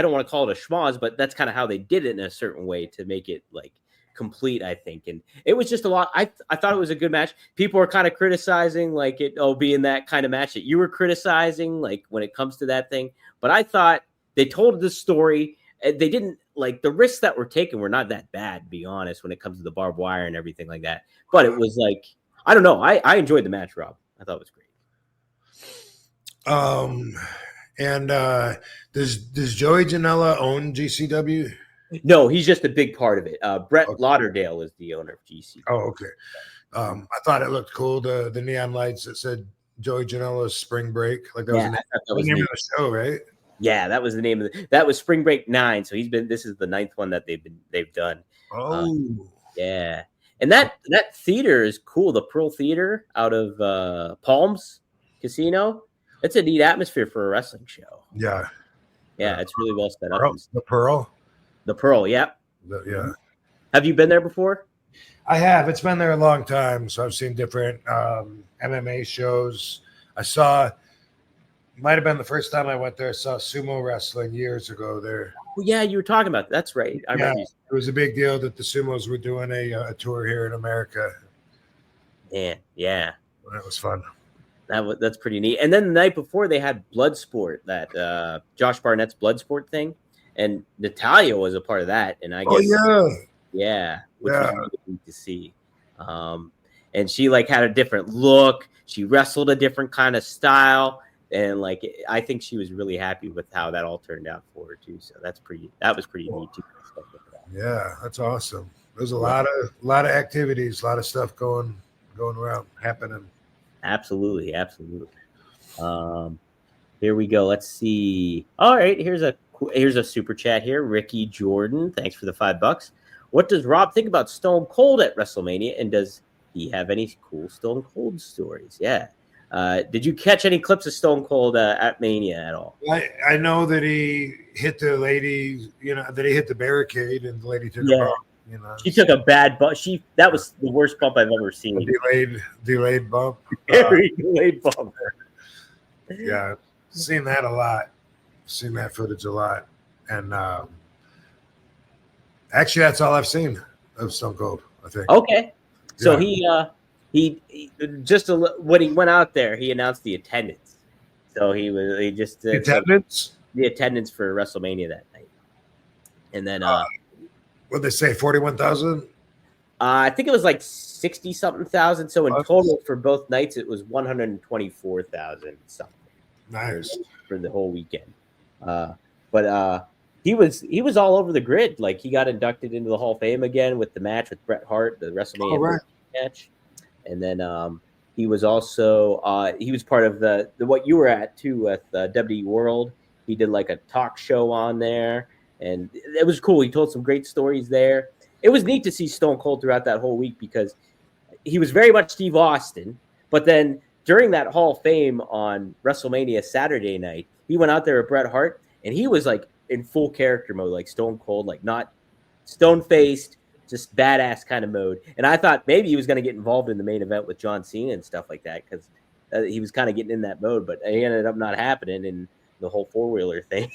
don't want to call it a schmoz, but that's kind of how they did it in a certain way to make it like complete, I think. And it was just a lot. I thought it was a good match. People are kind of criticizing like it being that kind of match that you were criticizing, like when it comes to that thing. But I thought they told the story. They didn't like the risks that were taken were not that bad, to be honest, when it comes to the barbed wire and everything like that. But it was like, I don't know. I enjoyed the match, Rob. I thought it was great. And does Joey Janela own GCW? No, he's just a big part of it. Brett Lauderdale is the owner of GC. Oh, okay. I thought it looked cool. The neon lights that said Joey Janela's Spring Break. Like that was the name of the show, right? Yeah, that was the name of that was Spring Break 9. So this is the 9th one that they've done. Oh, yeah. And that theater is cool. The Pearl Theater out of Palms Casino. It's a neat atmosphere for a wrestling show. Yeah. Yeah, it's really well set up. The Pearl? The Pearl, yeah. Yeah. Have you been there before? I have. It's been there a long time. So I've seen different MMA shows. Might have been the first time I went there. I saw sumo wrestling years ago there. Well, yeah, you were talking about that. That's right. I remember it was a big deal that the sumos were doing a tour here in America. Yeah. That was fun. That's pretty neat. And then the night before they had Bloodsport, that Josh Barnett's Bloodsport thing, and Natalia was a part of that. And I guess, which was really neat to see. And she like had a different look. She wrestled a different kind of style, and like I think she was really happy with how that all turned out for her too. So that was pretty neat too. Yeah, that's awesome. There's a lot of activities, a lot of stuff going around, happening. Absolutely. Here we go. Let's see. All right, here's a super chat here. Ricky Jordan, thanks for the $5. What does Rob think about Stone Cold at WrestleMania, and does he have any cool Stone Cold stories? Yeah. Did you catch any clips of Stone Cold at Mania at all? I know that he hit the lady, that he hit the barricade and the lady took a bump. She took a bad bump. That was the worst bump I've ever seen. Delayed bump. Very delayed bump. Yeah, seen that a lot. Seen that footage a lot, and actually, that's all I've seen of Stone Cold. I think. Okay, so he just when he went out there, he announced the attendance. So he just the attendance for WrestleMania that night, and then what'd they say? 41,000. I think it was like 60 something thousand. So in total for both nights, it was 124,000 something. Nice for the whole weekend. But he was all over the grid. Like he got inducted into the Hall of Fame again with the match with Bret Hart, the WrestleMania match, and then he was also he was part of the what you were at too with WWE World. He did like a talk show on there, and it was cool. He told some great stories there. It was neat to see Stone Cold throughout that whole week because he was very much Steve Austin. But then during that Hall of Fame on WrestleMania Saturday night, he went out there with Bret Hart, and he was like in full character mode, like Stone Cold, like not stone-faced, just badass kind of mode. And I thought maybe he was going to get involved in the main event with John Cena and stuff like that because he was kind of getting in that mode, but it ended up not happening in the whole four-wheeler thing.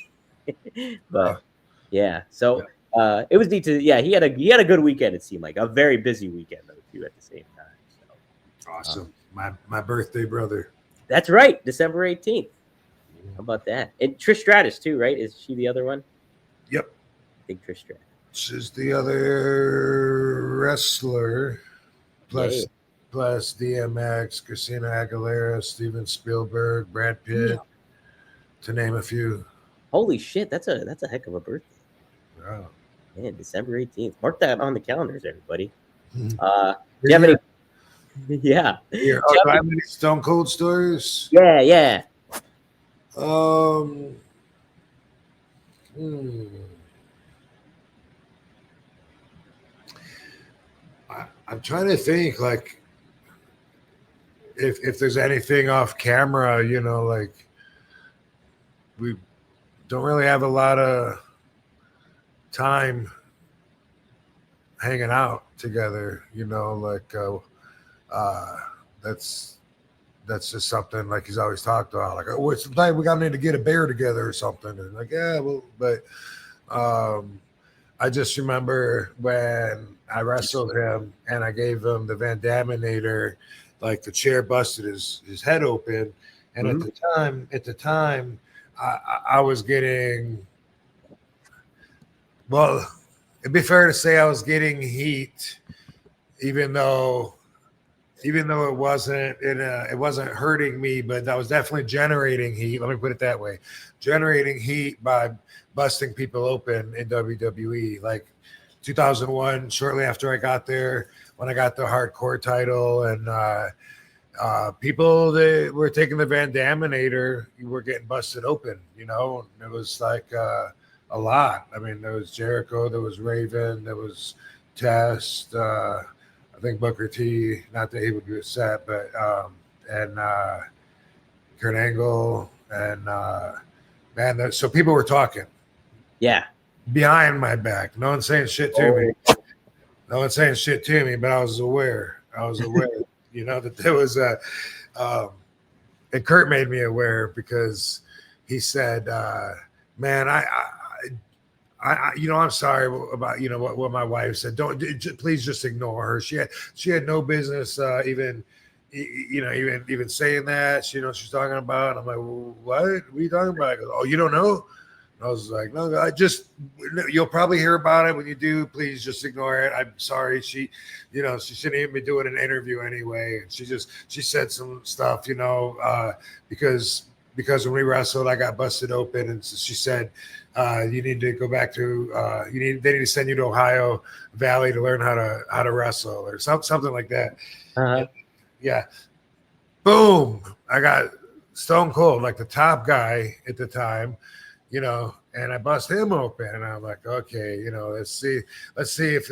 But yeah, so it was neat to he had a good weekend. It seemed like a very busy weekend though too at the same time. So awesome. My birthday brother. That's right, December 18th. How about that? And Trish Stratus too, right? Is she the other one? Yep. Big Trish Stratus. She's the other wrestler. Plus DMX, Christina Aguilera, Steven Spielberg, Brad Pitt, to name a few. Holy shit, that's a heck of a birthday. Wow. Man, December 18th. Mark that on the calendars, everybody. Mm-hmm. Do you have any? Yeah. Do I have any Stone Cold stories? Yeah. I'm trying to think like if there's anything off camera, like we don't really have a lot of time hanging out together, that's just something like he's always talked about. Like, oh, what's the night we got need to get a beer together or something? And like, yeah, well, but I just remember when I wrestled him and I gave him the Van Daminator, like the chair busted his head open, and at the time, I was getting. Well, it'd be fair to say I was getting heat, even though it wasn't hurting me, but I was definitely generating heat. Let me put it that way, generating heat by busting people open in WWE. Like 2001, shortly after I got there, when I got the hardcore title, and people that were taking the Van Daminator were getting busted open. And it was like a lot. I mean, there was Jericho, there was Raven, there was Test. I think Booker T, not that he would be upset, but and Kurt Angle, and man, so people were talking. Yeah. Behind my back. No one's saying shit to me. No one's saying shit to me, but I was aware. That there was and Kurt made me aware because he said, man, I'm sorry about what my wife said. Please just ignore her. She had no business even saying that. She knows what she's talking about. I'm like, well, what are you talking about? I go, oh, you don't know? And I was like, no, you'll probably hear about it when you do. Please just ignore it. I'm sorry. She shouldn't even be doing an interview anyway. And she said some stuff, because when we wrestled, I got busted open, and so she said, you need to go back to they need to send you to Ohio Valley to learn how to wrestle or something like that. Uh-huh. Yeah. Boom. I got stone cold, like the top guy at the time, and I bust him open, and I'm like, okay, let's see if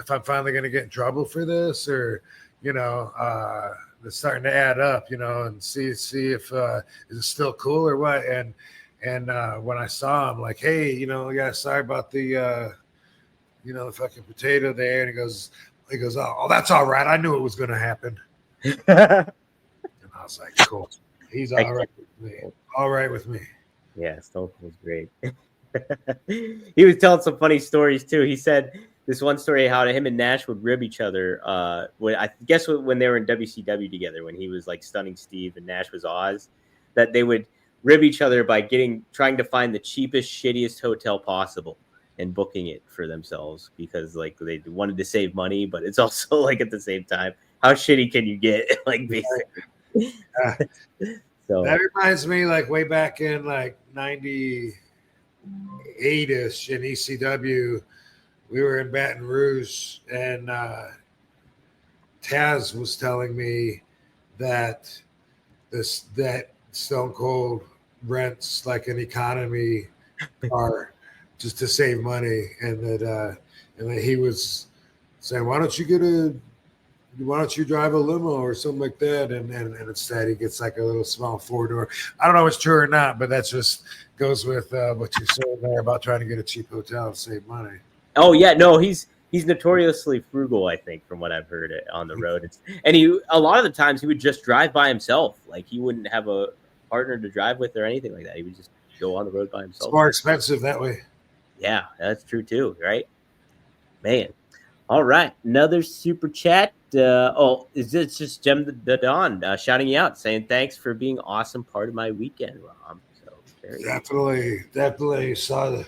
I'm finally going to get in trouble for this, or, it's starting to add up, and see if is it still cool or what. And when I saw him, like, hey, yeah, sorry about the the fucking potato there, and he goes, oh, that's all right. I knew it was going to happen. And I was like, cool. He's all right with me. All right with me. Yeah, Stone Cold's great. He was telling some funny stories too. He said this one story how him and Nash would rib each other. When they were in WCW together, when he was like Stunning Steve and Nash was Oz, that they would rib each other by trying to find the cheapest, shittiest hotel possible and booking it for themselves because like they wanted to save money, but it's also like at the same time, how shitty can you get? Like basically. So that reminds me, like way back in like 98ish in ECW, we were in Baton Rouge, and Taz was telling me that Stone Cold rents like an economy car just to save money, and that he was saying, why don't you drive a limo or something like that? And instead he gets like a little small 4-door. I don't know if it's true or not, but that just goes with what you're saying there about trying to get a cheap hotel and save money. Oh yeah, no, he's notoriously frugal, I think, from what I've heard on the road. And a lot of the times he would just drive by himself. Like he wouldn't have a partner to drive with or anything like that. He would just go on the road by himself. It's more expensive that way. Yeah, that's true too, right? Man. All right, another super chat. Is this just Jem the Don shouting you out, saying thanks for being awesome part of my weekend, Rob. So definitely saw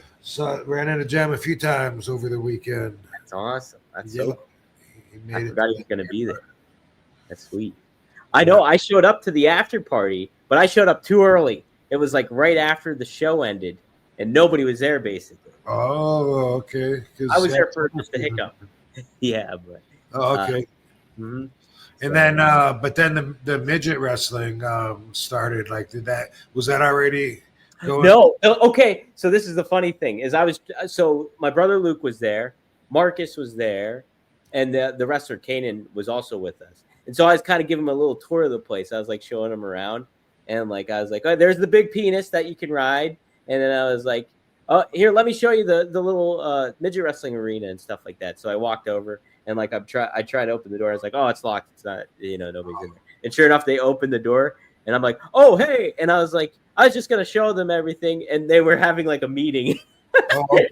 ran into Jem a few times over the weekend. That's awesome. That's I forgot he was going to be there. That's sweet. I know. I showed up to the after party, but I showed up too early. It was like right after the show ended, and nobody was there basically. Oh, okay. I was there for just a hiccup. Yeah, but okay. Mm-hmm. And then, but then the midget wrestling started. Like, was that already going? No. Okay. So this is the funny thing is so my brother Luke was there, Marcus was there, and the wrestler Kanan was also with us. And so I was kind of giving him a little tour of the place. I was like showing him around, and like I was like, oh, there's the big penis that you can ride. And then I was like, oh, here, let me show you the little midget wrestling arena and stuff like that. So I walked over and like I tried to open the door. I was like, oh, it's locked. It's not, nobody's in there. And sure enough, they opened the door, and I'm like, oh, hey. And I was like, I was just gonna show them everything, and they were having like a meeting. Oh, okay.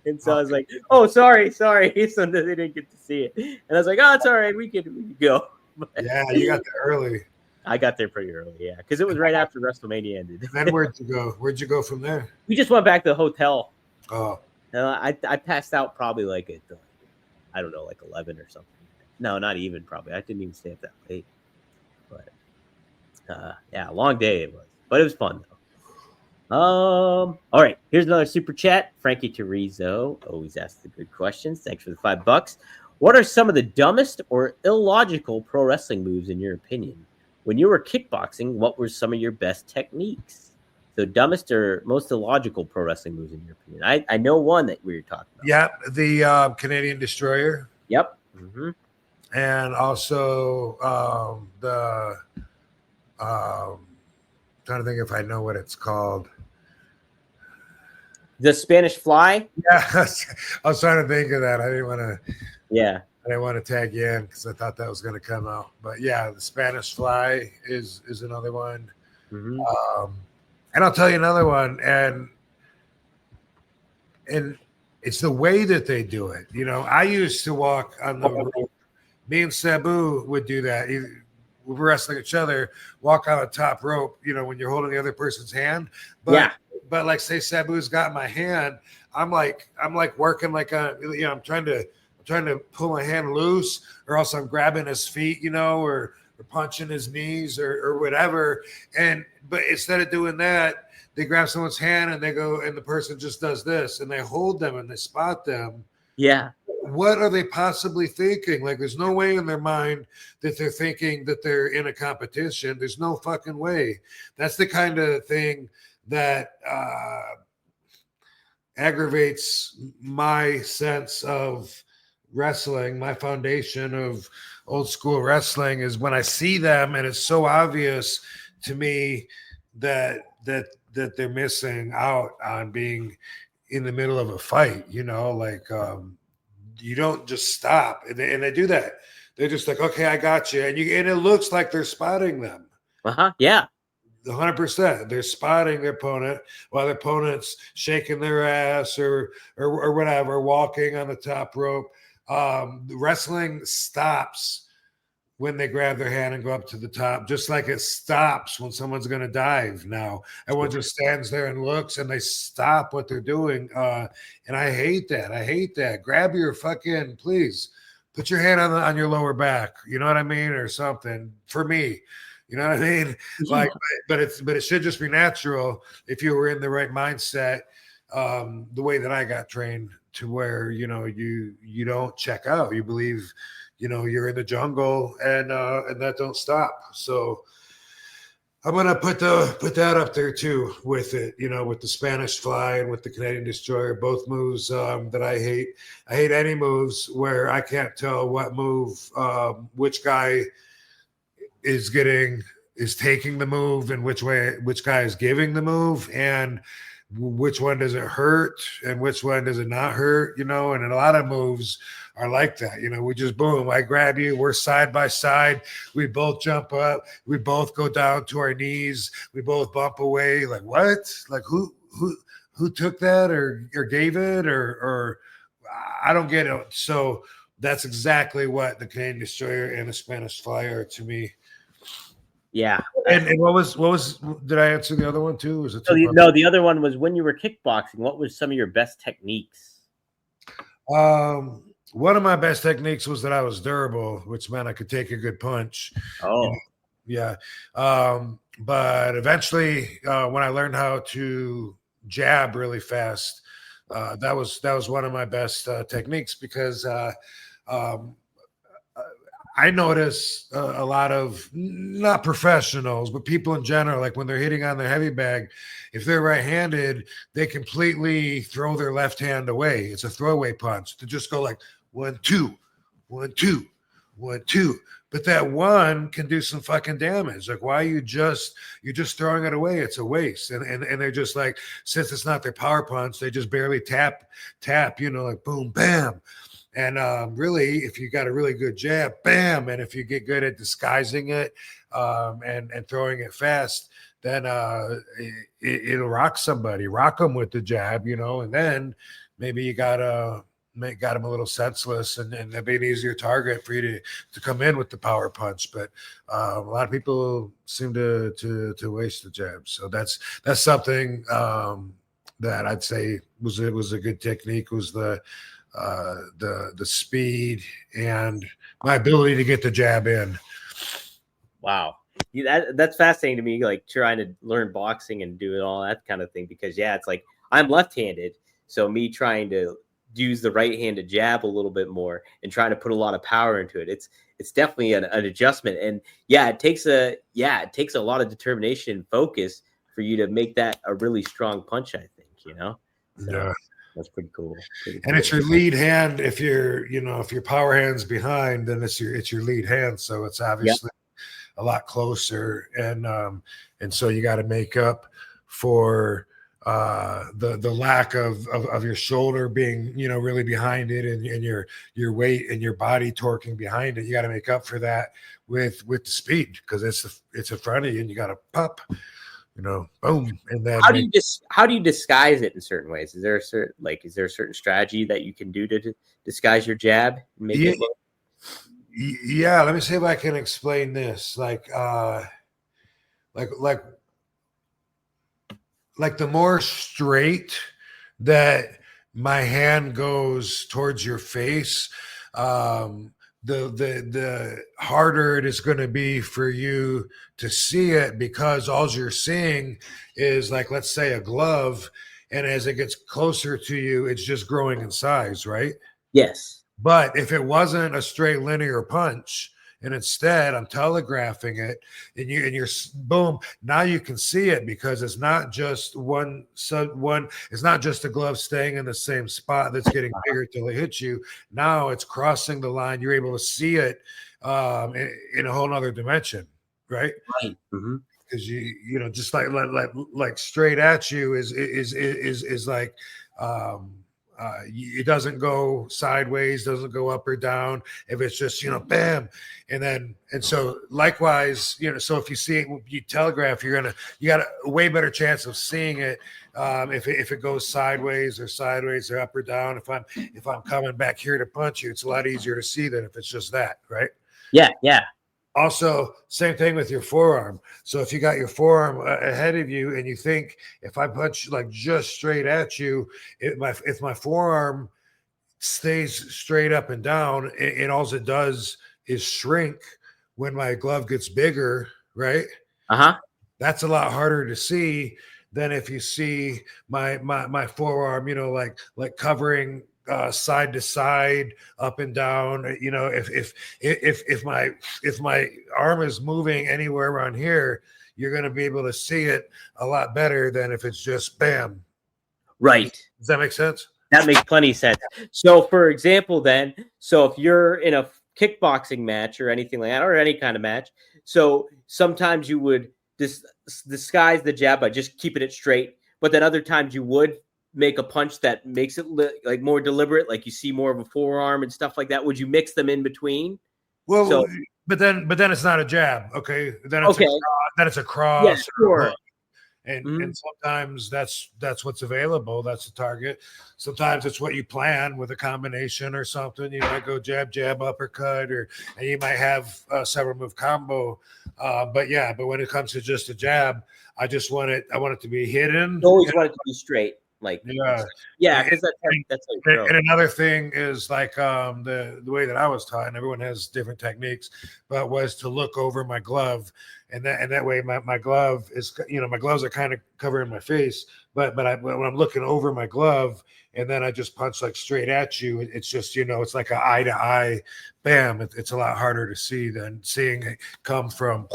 And so I was like, oh, sorry. So they didn't get to see it. And I was like, oh, it's all right. We could go. But Yeah, you got there early. I got there pretty early, yeah, because it was right after WrestleMania ended. And then where'd you go? Where'd you go from there? We just went back to the hotel. Oh, And I passed out probably like at, I don't know, like 11 or something. No, not even probably. I didn't even stay up that late. But yeah, long day it was. But it was fun, though. All right, here's another super chat. Frankie Terrizzo always asks the good questions. Thanks for the $5. What are some of the dumbest or illogical pro wrestling moves in your opinion? When you were kickboxing, what were some of your best techniques? So dumbest or most illogical pro wrestling moves in your opinion? I know one that we were talking about. yep. The Canadian Destroyer, Yep. Mm-hmm. and also trying to think if I know what it's called. The Spanish Fly. Yeah, I was trying to think of that. I didn't want to tag you in because I thought that was going to come out. But yeah, the Spanish Fly is another one. Mm-hmm. And I'll tell you another one, and it's the way that they do it. I used to walk on the rope. Me and Sabu would do that. We were wrestling each other, walk on the top rope, when you're holding the other person's hand. But like say Sabu's got my hand, I'm like working like I'm trying to pull my hand loose, or else I'm grabbing his feet, or punching his knees or whatever. But instead of doing that, they grab someone's hand and they go, and the person just does this, and they hold them and they spot them. Yeah. What are they possibly thinking? Like, there's no way in their mind that they're thinking that they're in a competition. There's no fucking way. That's the kind of thing that aggravates my sense of wrestling. My foundation of old school wrestling is when I see them, and it's so obvious to me that they're missing out on being in the middle of a fight. You don't just stop, and they do that. They're just like, okay, I got you, and it looks like they're spotting them. Yeah. 100%. They're spotting their opponent while the opponent's shaking their ass or whatever, walking on the top rope. The wrestling stops when they grab their hand and go up to the top, just like it stops when someone's going to dive now. Everyone just stands there and looks, and they stop what they're doing. And I hate that. I hate that. Grab your fucking, please, put your hand on your lower back. You know what I mean? Or something for me. You know what I mean? Like, but it should just be natural if you were in the right mindset, the way that I got trained, to where, you don't check out. You believe, you're in the jungle, and that don't stop. So I'm gonna put that up there too with it, with the Spanish Fly and with the Canadian Destroyer, both moves that I hate. I hate any moves where I can't tell what move which guy is taking the move, and which guy is giving the move, and which one does it hurt and which one does it not hurt, and a lot of moves are like that. We just boom, I grab you, we're side by side, we both jump up, we both go down to our knees, we both bump away. Like, what? Like, who took that or gave it or I don't get it. So that's exactly what the Canadian Destroyer and the Spanish Fly are to me. Yeah. And what was did I answer the other one too? Was it No, the other one was, when you were kickboxing, what was some of your best techniques? One of my best techniques was that I was durable, which meant I could take a good punch. Oh. Yeah. But eventually, when I learned how to jab really fast, that was one of my best techniques, because I notice a lot of, not professionals, but people in general, like when they're hitting on their heavy bag, if they're right-handed, they completely throw their left hand away. It's a throwaway punch. To just go like 1, 2, 1, 2, 1, 2. But that one can do some fucking damage. Like, why you're just throwing it away? It's a waste. And they're just like, since it's not their power punch, they just barely tap, like boom, bam. And really, if you got a really good jab, bam. And if you get good at disguising it and throwing it fast, then it'll rock somebody. Rock them with the jab, and then maybe you got him a little senseless, and that'd be an easier target for you to come in with the power punch. But a lot of people seem to waste the jab. So that's something that I'd say was a good technique, was the speed and my ability to get the jab in. Wow. That's fascinating to me, like trying to learn boxing and doing all that kind of thing, because it's like I'm left-handed, so me trying to use the right-handed jab a little bit more and trying to put a lot of power into it. It's definitely an adjustment, and it takes a lot of determination and focus for you to make that a really strong punch, I think, So Yeah. that's pretty cool. And it's your lead hand. If your power hand's behind, then it's your lead hand. So it's obviously a lot closer. And so you got to make up for the lack of your shoulder being, really behind it, and your weight and your body torquing behind it. You got to make up for that with the speed, because it's in front of you, and you got to pop, boom. And then how do you disguise it in certain ways? Is there a certain strategy that you can do to disguise your jab and make it look? Yeah, let me see if I can explain this. Like the more straight that my hand goes towards your face, the harder it is going to be for you to see it, because all you're seeing is, like, let's say a glove, and as it gets closer to you, it's just growing in size, right? Yes. But if it wasn't a straight linear punch, and instead I'm telegraphing it, and you're boom, now you can see it, because it's not just it's not just a glove staying in the same spot that's getting bigger till it hits you. Now it's crossing the line. You're able to see it in a whole nother dimension, right? Right. Mm-hmm. Because you just like straight at you is like it doesn't go sideways, doesn't go up or down. If it's just, bam. And so likewise, so if you see it, you telegraph, you got a way better chance of seeing it. If it goes sideways or up or down. If I'm coming back here to punch you, it's a lot easier to see than if it's just that, right? Yeah. Yeah. Also, same thing with your forearm. So if you got your forearm ahead of you, and you think, if I punch like just straight at you, if my forearm stays straight up and down, and all it does is shrink when my glove gets bigger, right? That's a lot harder to see than if you see my forearm, like covering side to side, up and down. If my arm is moving anywhere around here, you're going to be able to see it a lot better than if it's just bam. Right. Does that make sense? That makes plenty of sense. So, for example, if you're in a kickboxing match or anything like that, or any kind of match, so sometimes you would disguise the jab by just keeping it straight, but then other times you would make a punch that makes it like more deliberate, like you see more of a forearm and stuff like that. Would you mix them in between? Well, but then it's not a jab. Okay. Then it's a cross. Yeah, sure. And sometimes that's what's available. That's the target. Sometimes it's what you plan with a combination or something. You might go jab, uppercut, and you might have a several move combo. But when it comes to just a jab, I want it to be hidden. You always want it to be straight. Like, because that's like, and another thing is like the way that I was taught, and everyone has different techniques, but was to look over my glove, and that way my glove is, my gloves are kind of covering my face, but when I'm looking over my glove, and then I just punch like straight at you, it's just, it's like an eye to eye, bam. It's a lot harder to see than seeing it come from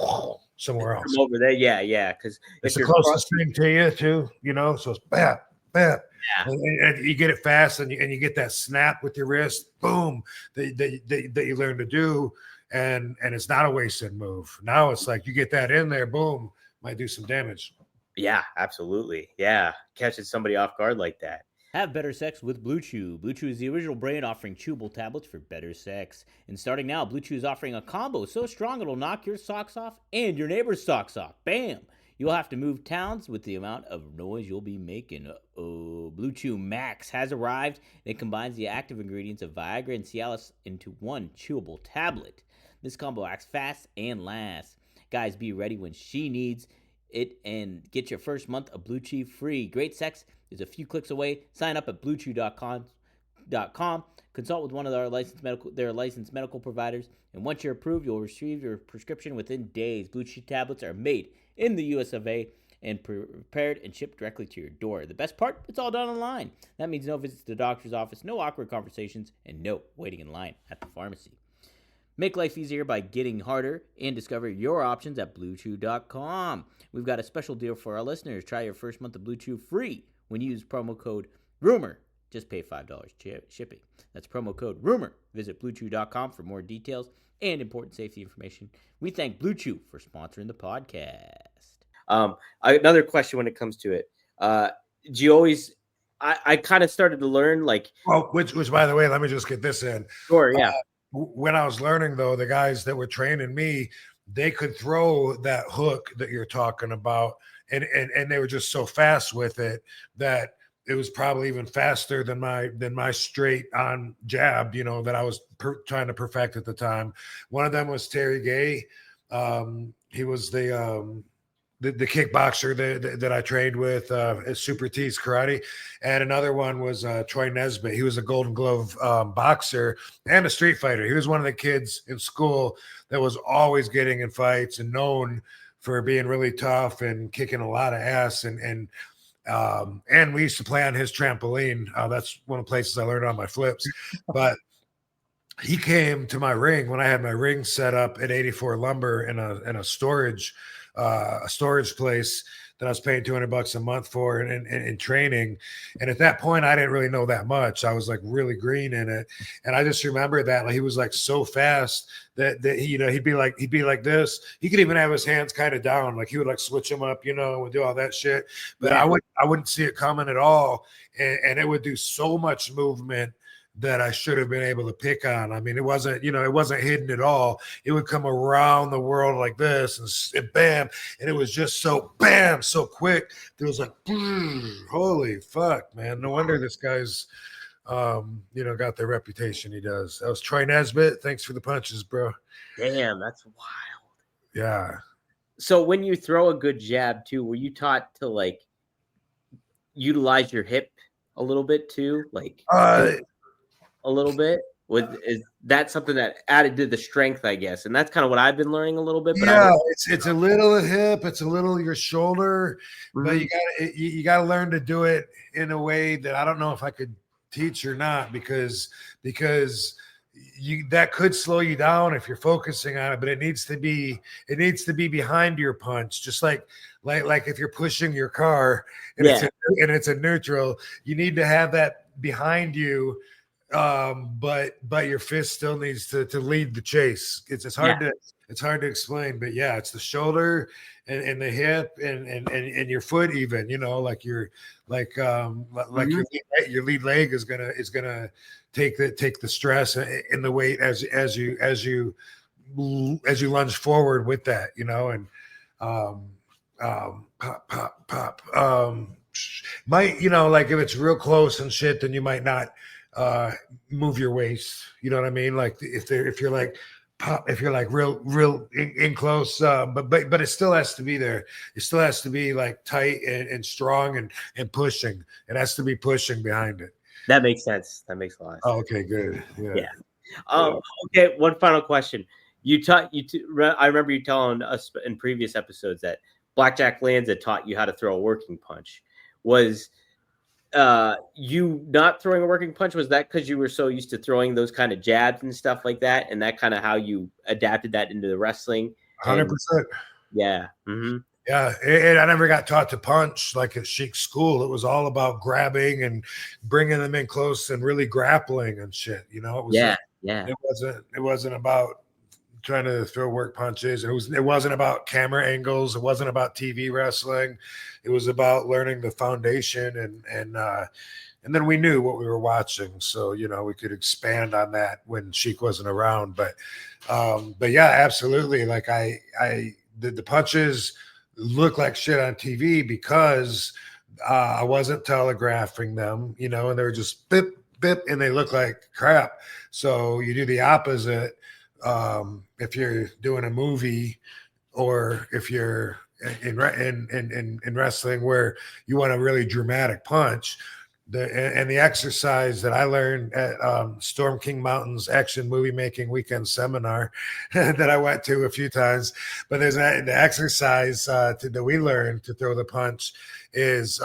somewhere else. From over there, yeah, because it's the closest thing to you too, so it's bam. bam. Yeah. And you get it fast, and you get that snap with your wrist, boom, that you learn to do, and it's not a wasted move. Now it's like you get that in there, boom, might do some damage. Yeah, absolutely. Yeah, catching somebody off guard like that. Have better sex with Blue Chew. Blue Chew is the original brand offering chewable tablets for better sex. And starting now, Blue Chew is offering a combo so strong it'll knock your socks off and your neighbor's socks off. Bam! You'll have to move towns with the amount of noise you'll be making. Blue Chew Max has arrived, and it combines the active ingredients of Viagra and Cialis into one chewable tablet. This combo acts fast and lasts. Guys, be ready when she needs it and get your first month of Blue Chew free. Great sex is a few clicks away. Sign up at bluechew.com. Consult with one of their licensed medical providers, and once you're approved, you'll receive your prescription within days. Blue Chew tablets are made in the US of A and prepared and shipped directly to your door. The best part, it's all done online. That means no visits to the doctor's office, no awkward conversations, and no waiting in line at the pharmacy. Make life easier by getting harder and discover your options at BlueChew.com. We've got a special deal for our listeners. Try your first month of Blue Chew free when you use promo code RUMOR. Just pay $5 shipping. That's promo code RUMOR. Visit BlueChew.com for more details and important safety information. We thank Blue Chew for sponsoring the podcast. Another question when it comes to it. Do you always... I kind of started to learn like... Well, which by the way, let me just get this in. Sure, yeah. When I was learning, though, the guys that were training me, they could throw that hook that you're talking about, and they were just so fast with it that it was probably even faster than my straight on jab, that I was trying to perfect at the time. One of them was Terry Gay. He was the kickboxer that I trained with at Super T's Karate. And another one was Troy Nesbitt. He was a Golden Glove boxer and a street fighter. He was one of the kids in school that was always getting in fights and known for being really tough and kicking a lot of ass. And we used to play on his trampoline. That's one of the places I learned on my flips. But he came to my ring when I had my ring set up at 84 Lumber in a storage place that I was paying $200 a month for in training. And at that point, I didn't really know that much. I was like really green in it. And I just remember that he was like so fast that he'd be like this. He could even have his hands kind of down. Like he would like switch them up, and do all that shit. But I wouldn't see it coming at all. And it would do so much movement that I should have been able to pick on. I mean, it wasn't hidden at all. It would come around the world like this and bam. And it was just so bam, so quick. There was like, holy fuck, man. No wonder this guy's, got the reputation he does. That was Troy Nesbitt. Thanks for the punches, bro. Damn, that's wild. Yeah. So when you throw a good jab too, were you taught to like utilize your hip a little bit too? Like, a little bit? Is that something that added to the strength, I guess? And that's kind of what I've been learning a little bit. But yeah, it's a little hip, it's a little your shoulder, but you gotta learn to do it in a way that I don't know if I could teach or not, because that could slow you down if you're focusing on it, but it needs to be behind your punch, just like if you're pushing your car and it's a neutral, you need to have that behind you. But your fist still needs to lead the chase. It's hard to explain, but yeah, it's the shoulder and the hip and your foot even, like your your lead leg is gonna take the stress and the weight as you lunge forward with that, and pop. Might, like if it's real close and shit, then you might not move your waist, you know what I mean? Like if you're like pop, if you're like real in close, but it still has to be there. It still has to be like tight and strong and pushing. It has to be pushing behind it. That makes sense. That makes a lot of sense. Oh, okay, good. Yeah. Okay. One final question. I remember you telling us in previous episodes that Blackjack Lanza taught you how to throw a working punch. Was you not throwing a working punch, was that because you were so used to throwing those kind of jabs and stuff like that, and that kind of how you adapted that into the wrestling? 100%. Yeah. Mm-hmm. Yeah, and I never got taught to punch like at Sheik school. It was all about grabbing and bringing them in close and really grappling and shit. You know, it was Yeah, yeah. it wasn't about trying to throw work punches. It wasn't about camera angles. It wasn't about TV wrestling. It was about learning the foundation and then we knew what we were watching, so you know we could expand on that when Sheik wasn't around. But yeah, absolutely. Like the punches look like shit on TV because I wasn't telegraphing them, you know, and they were just bip bip, and they look like crap. So you do the opposite if you're doing a movie or if you're in wrestling where you want a really dramatic punch. The exercise that I learned at Storm King Mountain's action movie making weekend seminar that I went to a few times, but there's the exercise that we learned to throw the punch is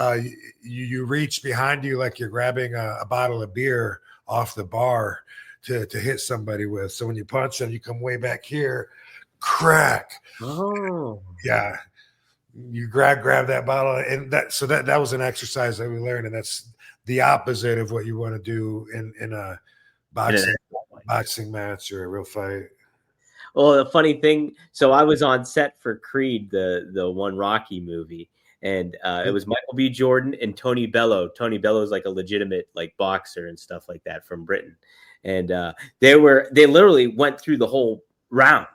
you reach behind you like you're grabbing a bottle of beer off the bar to hit somebody with. So when you punch them, you come way back here, crack. Oh, Yeah. You grab that bottle, and that was an exercise that we learned, and that's the opposite of what you want to do in a boxing match or a real fight. well, the funny thing. So I was on set for Creed, the one Rocky movie, and it was Michael B. Jordan and Tony Bellew. Tony Bellew is like a legitimate like boxer and stuff like that from Britain, and they literally went through the whole round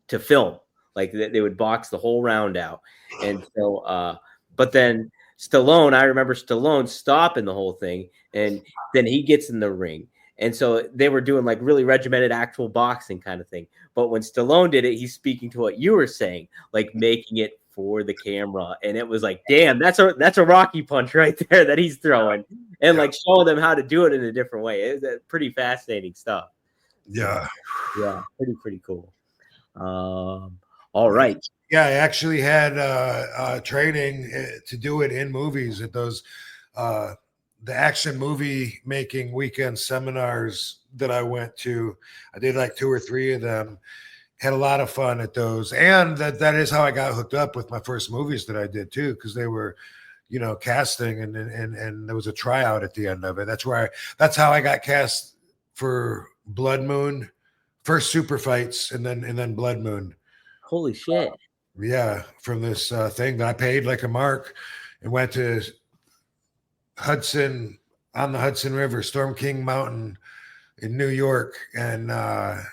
to film. Like they would box the whole round out, and so but then Stallone, I remember Stallone stopping the whole thing, and then he gets in the ring. And so they were doing like really regimented actual boxing kind of thing. But when Stallone did it, he's speaking to what you were saying, like making it for the camera. And it was like, damn, that's a Rocky punch right there that he's throwing, and like showing them how to do it in a different way. It was pretty fascinating stuff. Yeah. Yeah, pretty cool. All right. Yeah, I actually had training to do it in movies at those the action movie making weekend seminars that I went to. I did like 2 or 3 of them. Had a lot of fun at those, and that is how I got hooked up with my first movies that I did too, because they were, you know, casting and there was a tryout at the end of it. That's how I got cast for Blood Moon, first Super Fights, and then Blood Moon. Holy shit. Yeah, from this thing that I paid like a mark and went to Hudson on the Hudson River, Storm King Mountain in New York. And that's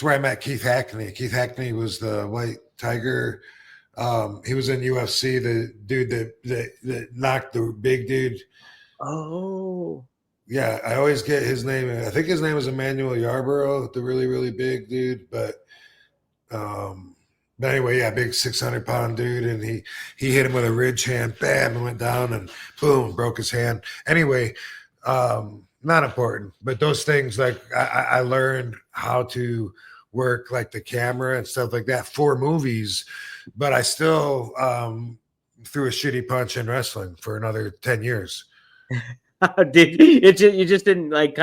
where I met Keith Hackney. Keith Hackney was the White Tiger. He was in UFC, the dude that knocked the big dude. Oh. Yeah, I always get his name. I think his name was Emmanuel Yarborough, the really, really big dude. But anyway, yeah, big 600-pound dude, and he hit him with a ridge hand, bam, and went down, and boom, broke his hand. Anyway, not important, but those things, like I learned how to work like the camera and stuff like that for movies, but I still threw a shitty punch in wrestling for another 10 years. You just didn't like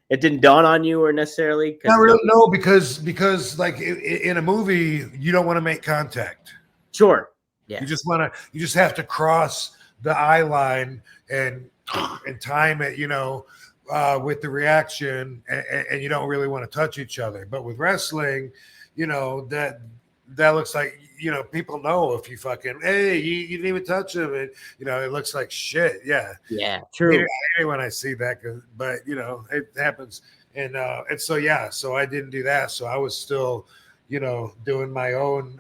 it didn't dawn on you or necessarily? Not really, no, because like in a movie, you don't want to make contact. Sure. Yeah. You just have to cross the eye line and time it, you know, with the reaction, and you don't really want to touch each other. But with wrestling, you know, that looks like, you know, people know if you fucking, hey, you didn't even touch him, and you know, it looks like shit. Yeah, true. I hate when I see that, but you know, it happens, and so yeah, so I didn't do that. So I was still, you know, doing my own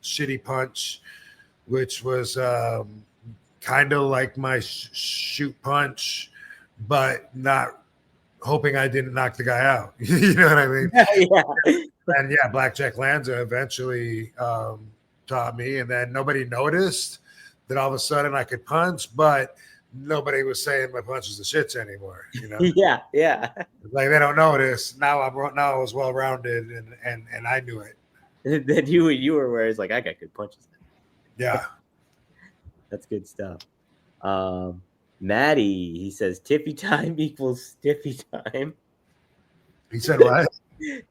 shitty punch, which was kind of like my shoot punch, but not hoping I didn't knock the guy out. You know what I mean? Yeah. And yeah, Blackjack Lanza eventually taught me, and then nobody noticed that all of a sudden I could punch, but nobody was saying my punches the shits anymore. You know? Yeah. Like they don't notice. Now I was well rounded, and I knew it. Then you were where it's like, I got good punches. Yeah, that's good stuff. Maddie, he says Tiffy time equals Stiffy time. He said what?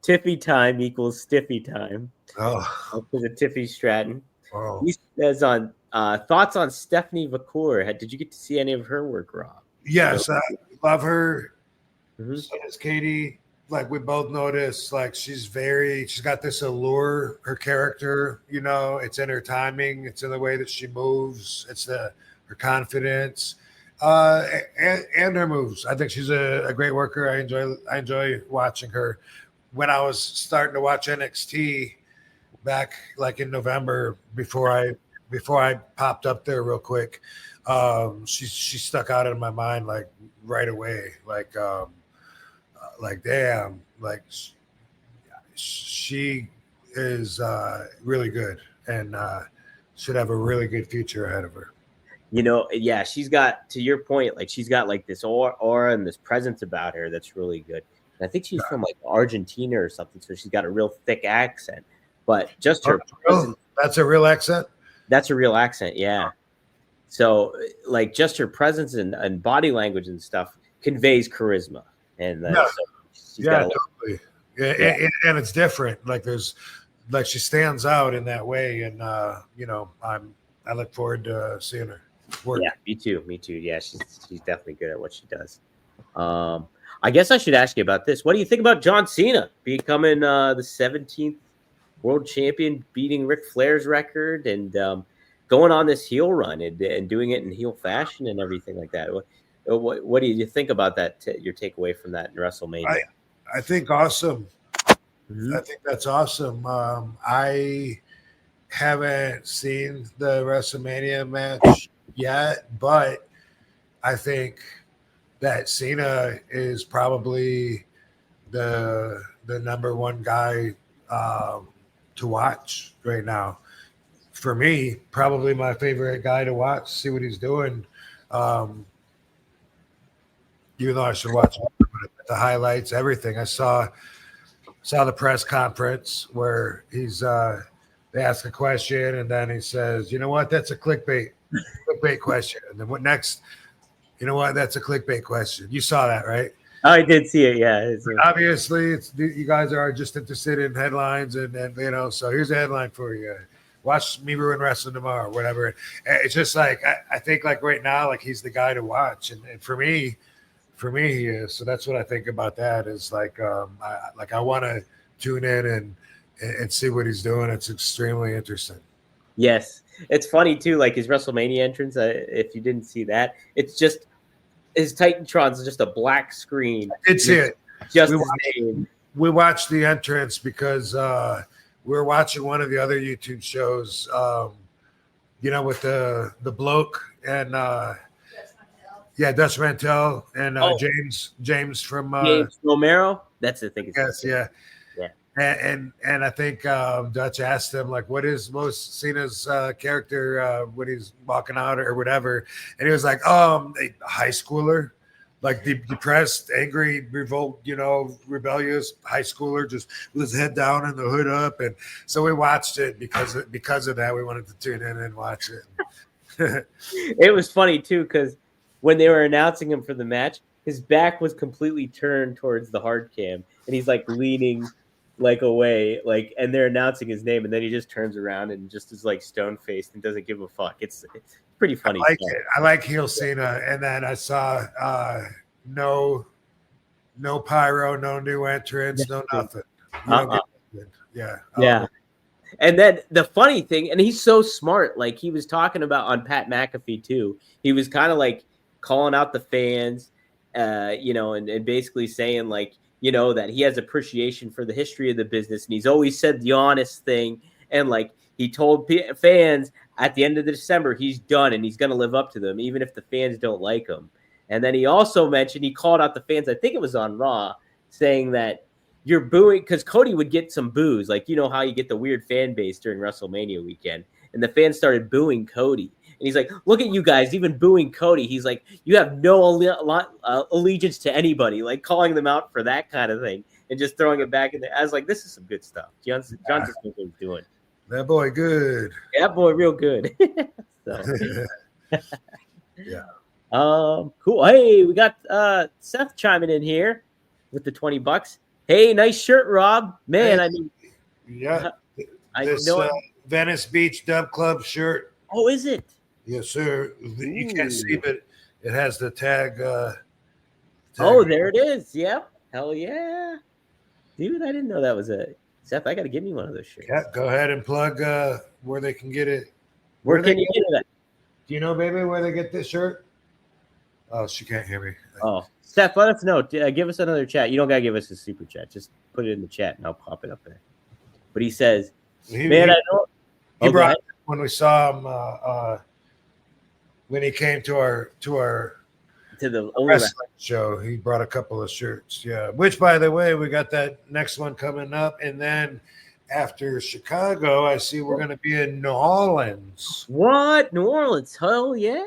Tiffy time equals stiffy time. Oh, Because of Tiffy Stratton. oh. He says on thoughts on Stephanie Vacour. Did you get to see any of her work, Rob? Yes, I love her. Mm-hmm. So does Katie. Like we both noticed, like she's got this allure, her character, it's in her timing, it's in the way that she moves, it's her confidence, and her moves. I think she's a great worker. I enjoy watching her. When I was starting to watch NXT back like in November before I popped up there real quick, she stuck out in my mind like right away. Like damn, like she is really good and should have a really good future ahead of her. Yeah, she's got, to your point, like she's got like this aura and this presence about her that's really good. And I think she's from like Argentina or something, so she's got a real thick accent. But just her presence, that's a real accent? That's a real accent, yeah. So like just her presence and body language and stuff conveys charisma. And so totally. And it's different. Like she stands out in that way, and I look forward to seeing her work. Yeah, me too. Yeah, she's definitely good at what she does. I guess I should ask you about this. What do you think about John Cena becoming the 17th world champion, beating Ric Flair's record, and going on this heel run and doing it in heel fashion and everything like that? What do you think about that? Your takeaway from that in WrestleMania? I think awesome. Mm-hmm. I think that's awesome. I haven't seen the WrestleMania match yet, but I think that Cena is probably the number one guy to watch right now. For me, probably my favorite guy to watch, see what he's doing. Even though I should watch the highlights, everything. I saw the press conference where they ask a question and then he says, "You know what? That's a clickbait question." And then what next? You know what? That's a clickbait question. You saw that, right? I did see it. Yeah. Obviously, you guys are just interested in headlines, and so here's a headline for you. Watch me ruin wrestling tomorrow, whatever. It's just like I think like right now, like he's the guy to watch, and for me, he is. So that's what I think about that. Is like I want to tune in and see what he's doing. It's extremely interesting. Yes, it's funny too. Like his WrestleMania entrance. If you didn't see that, it's just his Titantron's just a black screen. I did see it. Just his name. We watched the entrance because we were watching one of the other YouTube shows. With the bloke and Dutch Mantel and James from James Romero. That's the thing. Yes, yeah. And I think Dutch asked him like, "What is most Cena's character when he's walking out or whatever?" And he was like, a high schooler, like depressed, angry, rebellious high schooler, just with his head down and the hood up." And so we watched it because of that. We wanted to tune in and watch it. It was funny too because when they were announcing him for the match, his back was completely turned towards the hard cam, and he's like leaning like away, like, and they're announcing his name, and then he just turns around and just is like stone faced and doesn't give a fuck. It's pretty funny. I like it. I like heel Cena, and then I saw no pyro, no new entrance, no nothing. Yeah. And then the funny thing, and he's so smart, like he was talking about on Pat McAfee too. He was kind of like calling out the fans, and basically saying like, that he has appreciation for the history of the business, and he's always said the honest thing. And like he told fans at the end of December, he's done and he's going to live up to them, even if the fans don't like him. And then he also mentioned, he called out the fans, I think it was on Raw, saying that you're booing because Cody would get some boos. Like, how you get the weird fan base during WrestleMania weekend. And the fans started booing Cody. And he's like, look at you guys, even booing Cody. He's like, you have no allegiance to anybody, like calling them out for that kind of thing and just throwing it back in there. I was like, this is some good stuff. John just knows what he's doing. That boy good. That boy real good. Yeah. Cool. Hey, we got Seth chiming in here with the $20. Hey, nice shirt, Rob. Man, Hey. I mean, Yeah, I this know. Venice Beach Dub Club shirt. Oh, is it? Yes, sir. You can't see, Ooh. but it has the tag. Oh, there it is. Yep. Hell yeah. Dude, I didn't know that was a Seth. I got to give me one of those shirts. Yeah, go ahead and plug where they can get it. Where can you get it at? Do you know, baby, where they get this shirt? Oh, she can't hear me. Oh, Seth, let us know. Give us another chat. You don't got to give us a super chat. Just put it in the chat and I'll pop it up there. But he says, man, I know. He Oh, brought when we saw him when he came to our to the wrestling show. He brought a couple of shirts. Yeah, which by the way, we got that next one coming up, and then after Chicago, I see we're going to be in New Orleans. What? New Orleans? Hell yeah!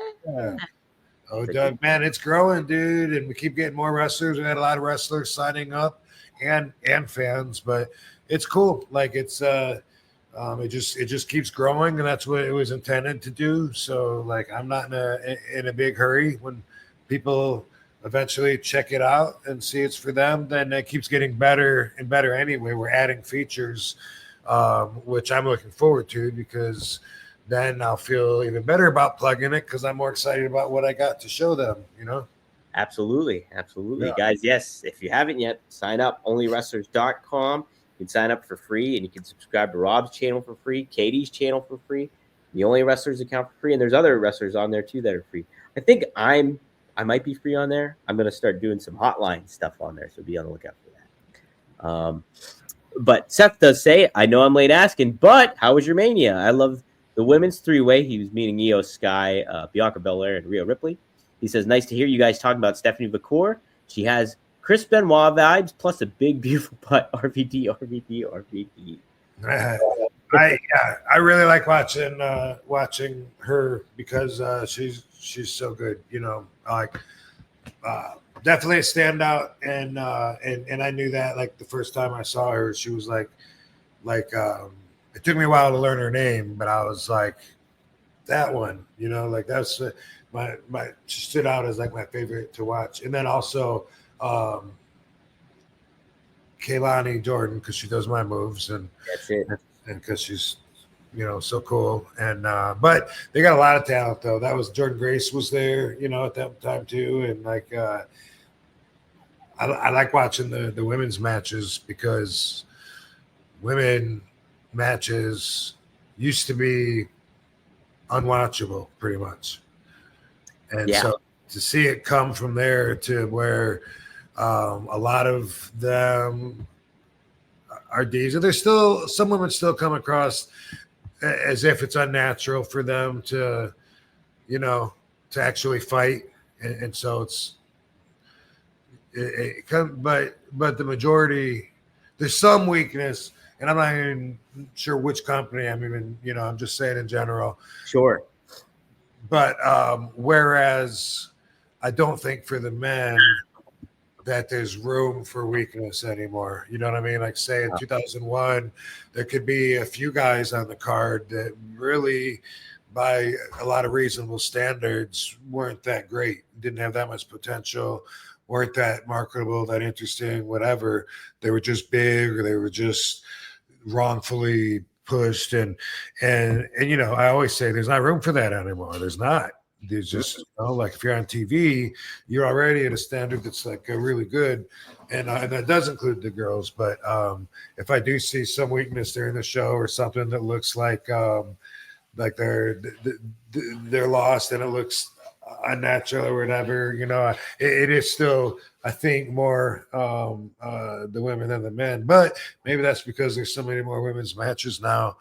Oh, Doug, man, it's growing, dude, and we keep getting more wrestlers. We had a lot of wrestlers signing up and fans, but it's cool. Like it's it just keeps growing, and that's what it was intended to do. So like I'm not in a big hurry. When people eventually check it out and see it's for them, then it keeps getting better and better anyway. We're adding features, which I'm looking forward to, because then I'll feel even better about plugging it, because I'm more excited about what I got to show them, Absolutely. Yeah. Guys, yes, if you haven't yet, sign up, onlywrestlers.com. You can sign up for free, and you can subscribe to Rob's channel for free, Katie's channel for free, the Only Wrestlers account for free, and there's other wrestlers on there too that are free. I think I might be free on there. I'm going to start doing some hotline stuff on there, so be on the lookout for that. But Seth does say, I know I'm late asking, but how was your Mania? I love the women's three-way. He was meeting Io Sky, Bianca Belair, and Rhea Ripley. He says, nice to hear you guys talking about Stephanie McCool. She has Chris Benoit vibes, plus a big, beautiful butt. RVD. I really like watching her, because she's so good. Definitely a standout, and I knew that like the first time I saw her, she was like it took me a while to learn her name, but I was like, that one, like that's my she stood out as like my favorite to watch. And then also Kaylani Jordan, because she does my moves, and that's it, and because she's so cool. And but they got a lot of talent though. That was Jordan Grace was there, at that time too, and like I like watching the women's matches, because women matches used to be unwatchable pretty much. And so to see it come from there to where a lot of them are divas, there's still some women still come across as if it's unnatural for them to actually fight, and so but the majority, there's some weakness, and I'm not even sure which company. I'm just saying in general. Sure. But whereas I don't think for the men that there's room for weakness anymore. You know what I mean? Like say in 2001, there could be a few guys on the card that really, by a lot of reasonable standards, weren't that great, didn't have that much potential, weren't that marketable, that interesting, whatever. They were just big, or they were just wrongfully pushed. And I always say there's not room for that anymore. There's not. There's just, like if you're on TV, you're already at a standard that's like really good. And that does include the girls. But if I do see some weakness during the show, or something that looks like they're lost and it looks unnatural or whatever, it is still, I think, more the women than the men. But maybe that's because there's so many more women's matches now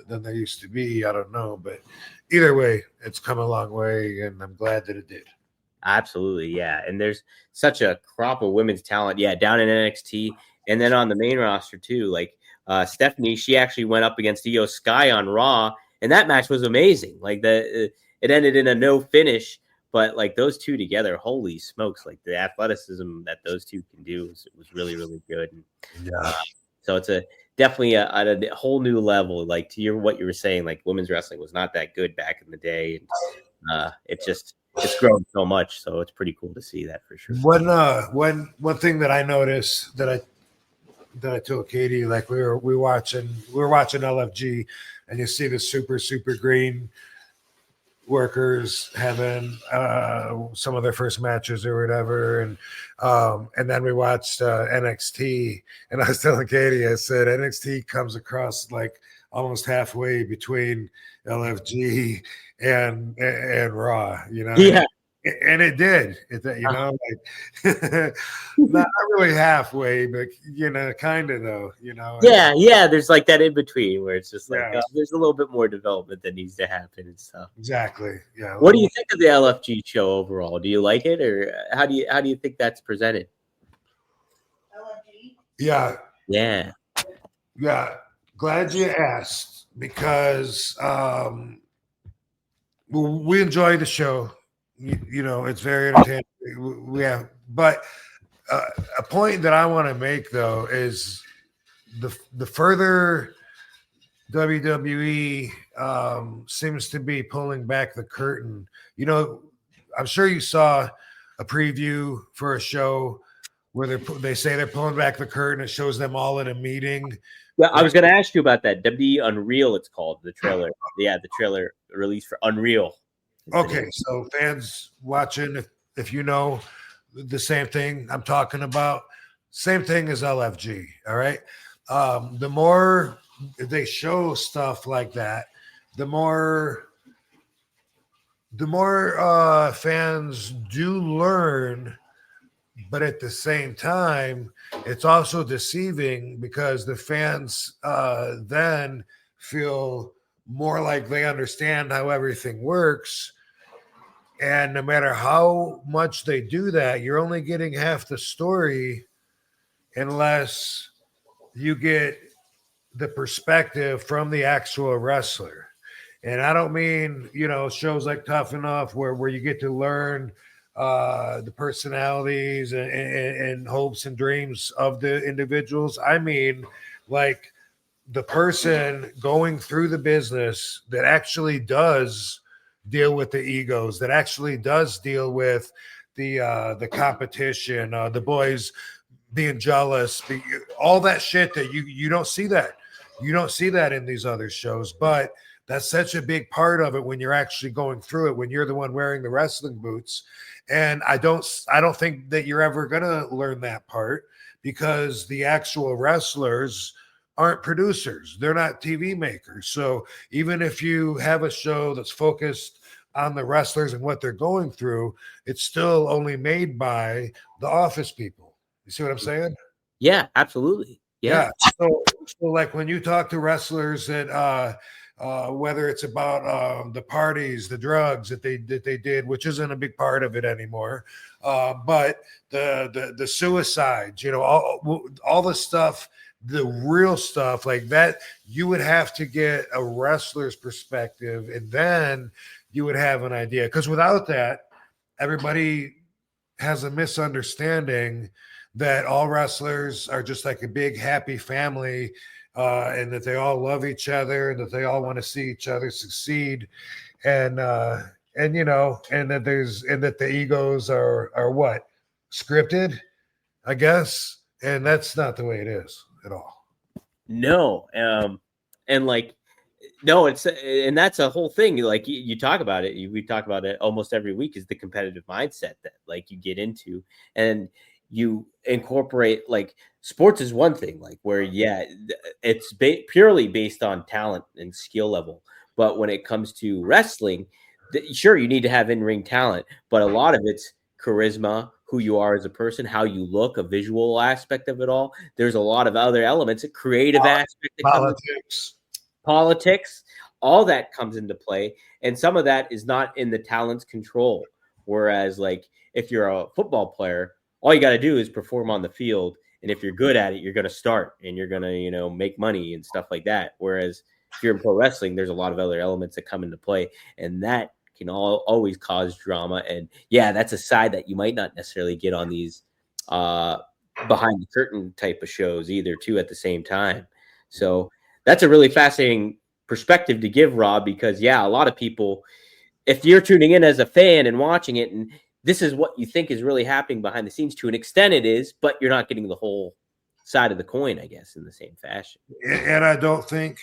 than there used to be. I don't know, but either way, it's come a long way, and I'm glad that it did. Absolutely, yeah. And there's such a crop of women's talent, down in NXT, and then on the main roster too. Like Stephanie, she actually went up against Io Sky on Raw, and that match was amazing. Like it ended in a no finish, but like those two together, holy smokes! Like the athleticism that those two can do was really, really good. And, so it's definitely a whole new level. Like to what you were saying, like women's wrestling was not that good back in the day, and it's grown so much. So it's pretty cool to see that for sure. One thing that I noticed that that I told Katie, like we were watching LFG, and you see the super green workers having some of their first matches or whatever, and then we watched NXT, and I was telling Katie, I said NXT comes across like almost halfway between LFG and Raw, you know. Yeah. And it did, like not really halfway, but kind of though, Yeah. There's like that in between where it's just like Yeah. there's a little bit more development that needs to happen and stuff. Exactly. Yeah. What do you think of the LFG show overall? Do you like it, or how do you think that's presented? Yeah. Yeah. Glad you asked, because we enjoy the show. It's very entertaining. But a point that I want to make though is the further WWE seems to be pulling back the curtain. I'm sure you saw a preview for a show where they say they're pulling back the curtain. It shows them all in a meeting. Yeah, I was going to ask you about that. WWE Unreal, it's called, the trailer. Yeah, the trailer released for Unreal. Okay, so fans watching, if you know the same thing I'm talking about, same thing as LFG. All right. The more they show stuff like that, the more fans do learn. But at the same time, it's also deceiving, because the fans then feel more like they understand how everything works. And no matter how much they do that, you're only getting half the story unless you get the perspective from the actual wrestler. And I don't mean, shows like Tough Enough where you get to learn the personalities and hopes and dreams of the individuals. I mean, like the person going through the business that actually does deal with the egos, that actually does deal with the competition, the boys being jealous, all that shit that you don't see that. You don't see that in these other shows, but that's such a big part of it when you're actually going through it, when you're the one wearing the wrestling boots. And I don't think that you're ever going to learn that part, because the actual wrestlers aren't producers. They're not TV makers. So even if you have a show that's focused on the wrestlers and what they're going through, it's still only made by the office people. You see what I'm saying? Yeah, absolutely. Yeah. So like when you talk to wrestlers that whether it's about the parties, the drugs that they did, which isn't a big part of it anymore, but the suicides, all the stuff, the real stuff like that, you would have to get a wrestler's perspective, and then you would have an idea. Because without that, everybody has a misunderstanding that all wrestlers are just like a big happy family, and that they all love each other, and that they all want to see each other succeed, and that the egos are what, scripted, I guess, and that's not the way it is at all. No, and like, no, and that's a whole thing. Like you talk about it, we talk about it almost every week, is the competitive mindset that like you get into, and you incorporate, like, sports is one thing, like where, it's purely based on talent and skill level. But when it comes to wrestling, sure, you need to have in-ring talent, but a lot of it's charisma, who you are as a person, how you look, a visual aspect of it all. There's a lot of other elements, a creative aspect, politics, all that comes into play. And some of that is not in the talent's control. Whereas, like, if you're a football player, all you got to do is perform on the field. And if you're good at it, you're going to start and you're going to, make money and stuff like that. Whereas if you're in pro wrestling, there's a lot of other elements that come into play, and that can always cause drama. And that's a side that you might not necessarily get on these behind the curtain type of shows either, too, at the same time. So that's a really fascinating perspective to give, Rob, because a lot of people, if you're tuning in as a fan and watching it, and this is what you think is really happening behind the scenes, to an extent it is, but you're not getting the whole side of the coin, I guess, in the same fashion. And I don't think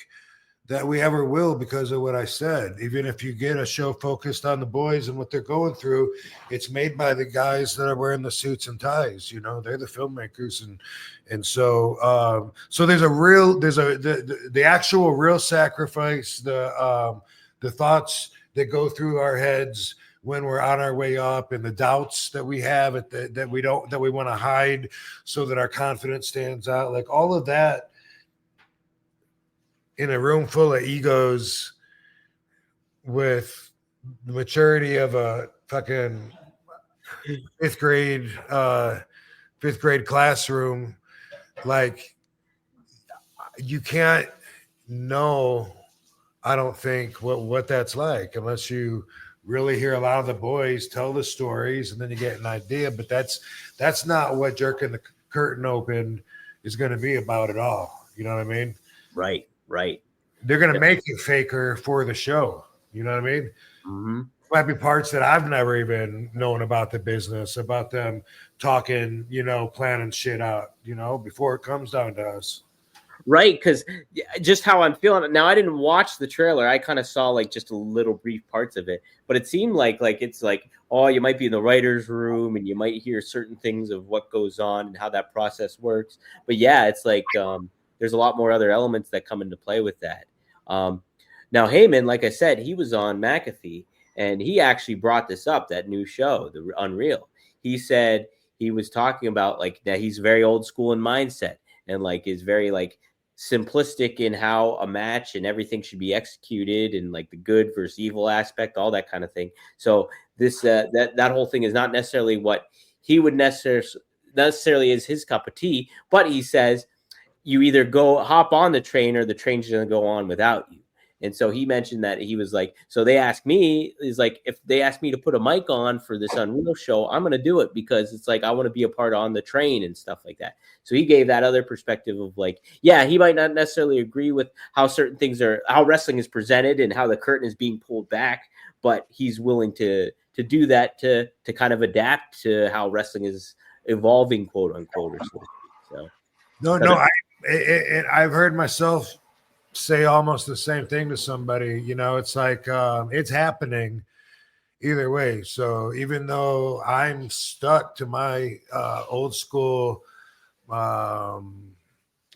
that we ever will because of what I said. Even if you get a show focused on the boys and what they're going through, it's made by the guys that are wearing the suits and ties. You know, they're the filmmakers, and so there's the actual real sacrifice, the thoughts that go through our heads when we're on our way up, and the doubts that we have that we want to hide so that our confidence stands out, like all of that. In a room full of egos with the maturity of a fucking fifth grade classroom, like you can't know, I don't think, what that's like unless you really hear a lot of the boys tell the stories and then you get an idea. But that's not what Jerking the Curtain Open is going to be about at all. You know what I mean? Right. They're going to make it faker for the show. You know what I mean? Mm-hmm. Might be parts that I've never even known about the business, about them talking, planning shit out, before it comes down to us. Right, because just how I'm feeling now. I didn't watch the trailer. I kind of saw like just a little brief parts of it, but it seemed like it's like, oh, you might be in the writer's room and you might hear certain things of what goes on and how that process works. But yeah, it's like there's a lot more other elements that come into play with that. Now, Heyman, like I said, he was on McAfee, and he actually brought this up, that new show, the Unreal. He said he was talking about like that he's very old school in mindset and like is very like simplistic in how a match and everything should be executed, and like the good versus evil aspect, all that kind of thing. So this that whole thing is not necessarily what he would necessarily is his cup of tea, but he says you either hop on the train or the train's going to go on without you. And so he mentioned that he was like, so they asked me, is like, if they asked me to put a mic on for this Unreal show, I'm going to do it because it's like, I want to be a part on the train and stuff like that. So he gave that other perspective of like, yeah, he might not necessarily agree with how certain things how wrestling is presented and how the curtain is being pulled back, but he's willing to do that to kind of adapt to how wrestling is evolving, quote unquote, or so. So I've heard myself say almost the same thing to somebody. It's like it's happening either way. So even though I'm stuck to my old school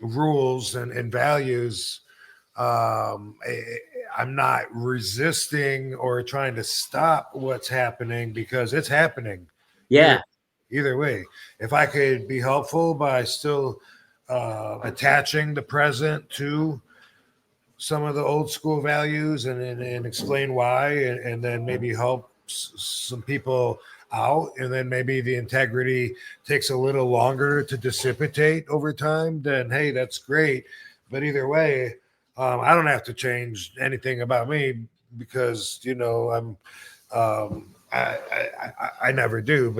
rules and values, I'm not resisting or trying to stop what's happening because it's happening. Yeah. Either way, if I could be helpful by still attaching the present to some of the old school values and explain why, and then maybe help some people out, and then maybe the integrity takes a little longer to dissipate over time, then hey, that's great. But either way, I don't have to change anything about me because I'm I never do,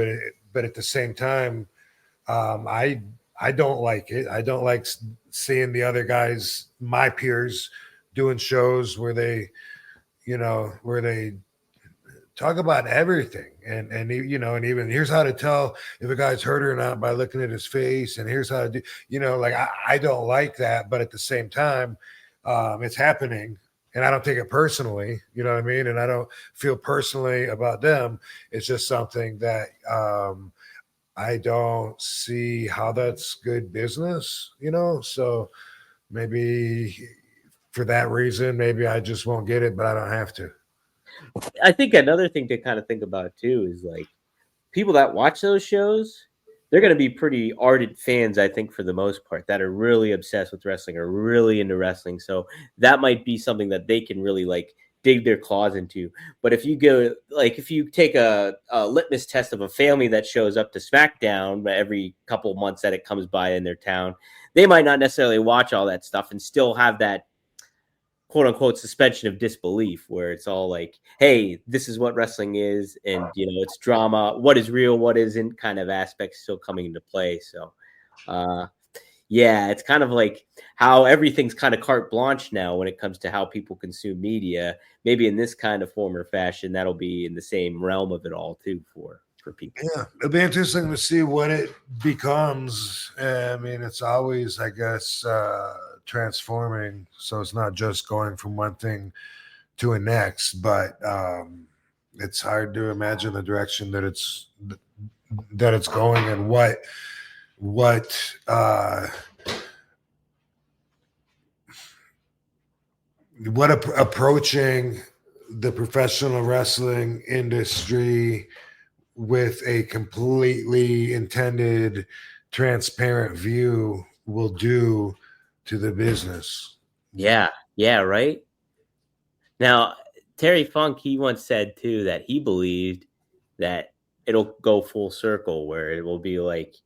but at the same time, I don't like it. I don't like seeing the other guys, my peers, doing shows where they talk about everything and even here's how to tell if a guy's hurt or not by looking at his face, and here's how to do, like I don't like that, but at the same time, it's happening. And I don't take it personally, you know what I mean? And I don't feel personally about them. It's just something that I don't see how that's good business, So maybe for that reason, maybe I just won't get it, but I don't have to. I think another thing to kind of think about too is like people that watch those shows, they're going to be pretty ardent fans, I think, for the most part, that are really obsessed with wrestling or really into wrestling. So that might be something that they can really like dig their claws into. But if you take a litmus test of a family that shows up to SmackDown every couple of months that it comes by in their town, they might not necessarily watch all that stuff and still have that quote unquote suspension of disbelief where it's all like, hey, this is what wrestling is. And, it's drama. What is real? What isn't kind of aspects still coming into play. So, yeah, it's kind of like how everything's kind of carte blanche now when it comes to how people consume media. Maybe in this kind of form or fashion, that'll be in the same realm of it all too for for people. Yeah, it'll be interesting to see what it becomes. I mean, it's always, I guess, transforming. So it's not just going from one thing to a next, but it's hard to imagine the direction that it's going, and what approaching the professional wrestling industry with a completely intended, transparent view will do to the business. Yeah, right. Now, Terry Funk, he once said too that he believed that it'll go full circle, where it will be like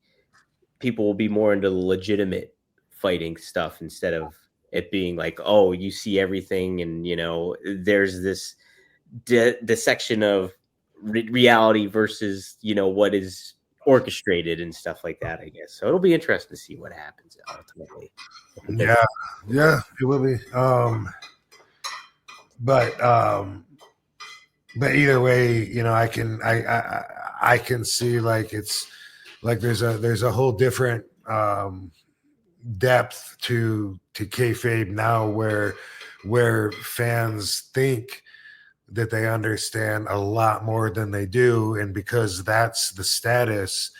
people will be more into the legitimate fighting stuff instead of it being like, oh, you see everything, and there's this dissection of reality versus what is orchestrated and stuff like that, I guess. So it'll be interesting to see what happens ultimately. Yeah, it will be. But either way, I can see like it's like there's a whole different depth to kayfabe now, where fans think that they understand a lot more than they do, and because that's the status,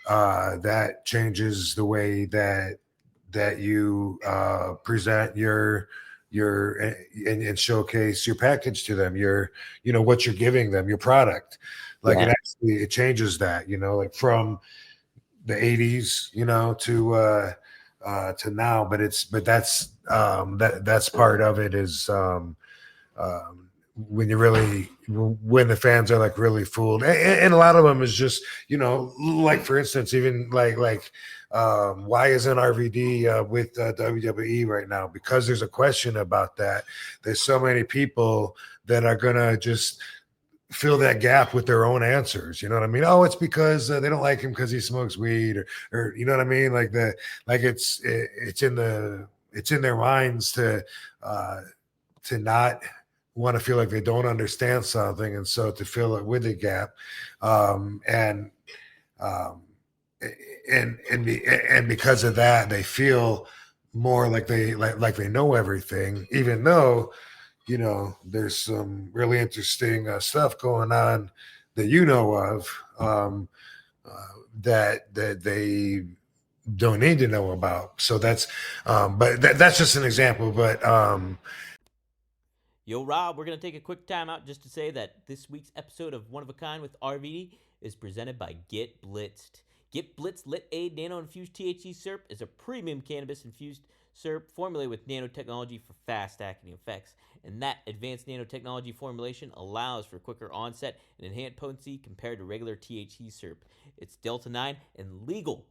that changes the way that you present your and showcase your package to them, what you're giving them, your product. Like it changes that, like from the 80s, to now, but that's part of it, is when the fans are like really fooled, and a lot of them is just, like for instance, even like why isn't RVD with WWE right now? Because there's a question about that. There's so many people that are gonna just fill that gap with their own answers. You know what I mean? Oh, it's because they don't like him because he smokes weed, or you know what I mean? Like it's in their minds to not want to feel like they don't understand something, and so to fill it with a gap, and because of that, they feel more like they know everything, even though there's some really interesting stuff going on that of, that they don't need to know about. So that's but that's just an example. But Yo, Rob, we're going to take a quick time out just to say that this week's episode of One of a Kind with RVD is presented by Get Blitzed. Get Blitzed Lit Aid Nano Infused THC Syrup is a premium cannabis infused syrup formulated with nanotechnology for fast acting effects. And that advanced nanotechnology formulation allows for quicker onset and enhanced potency compared to regular THC syrup. It's Delta 9 and legal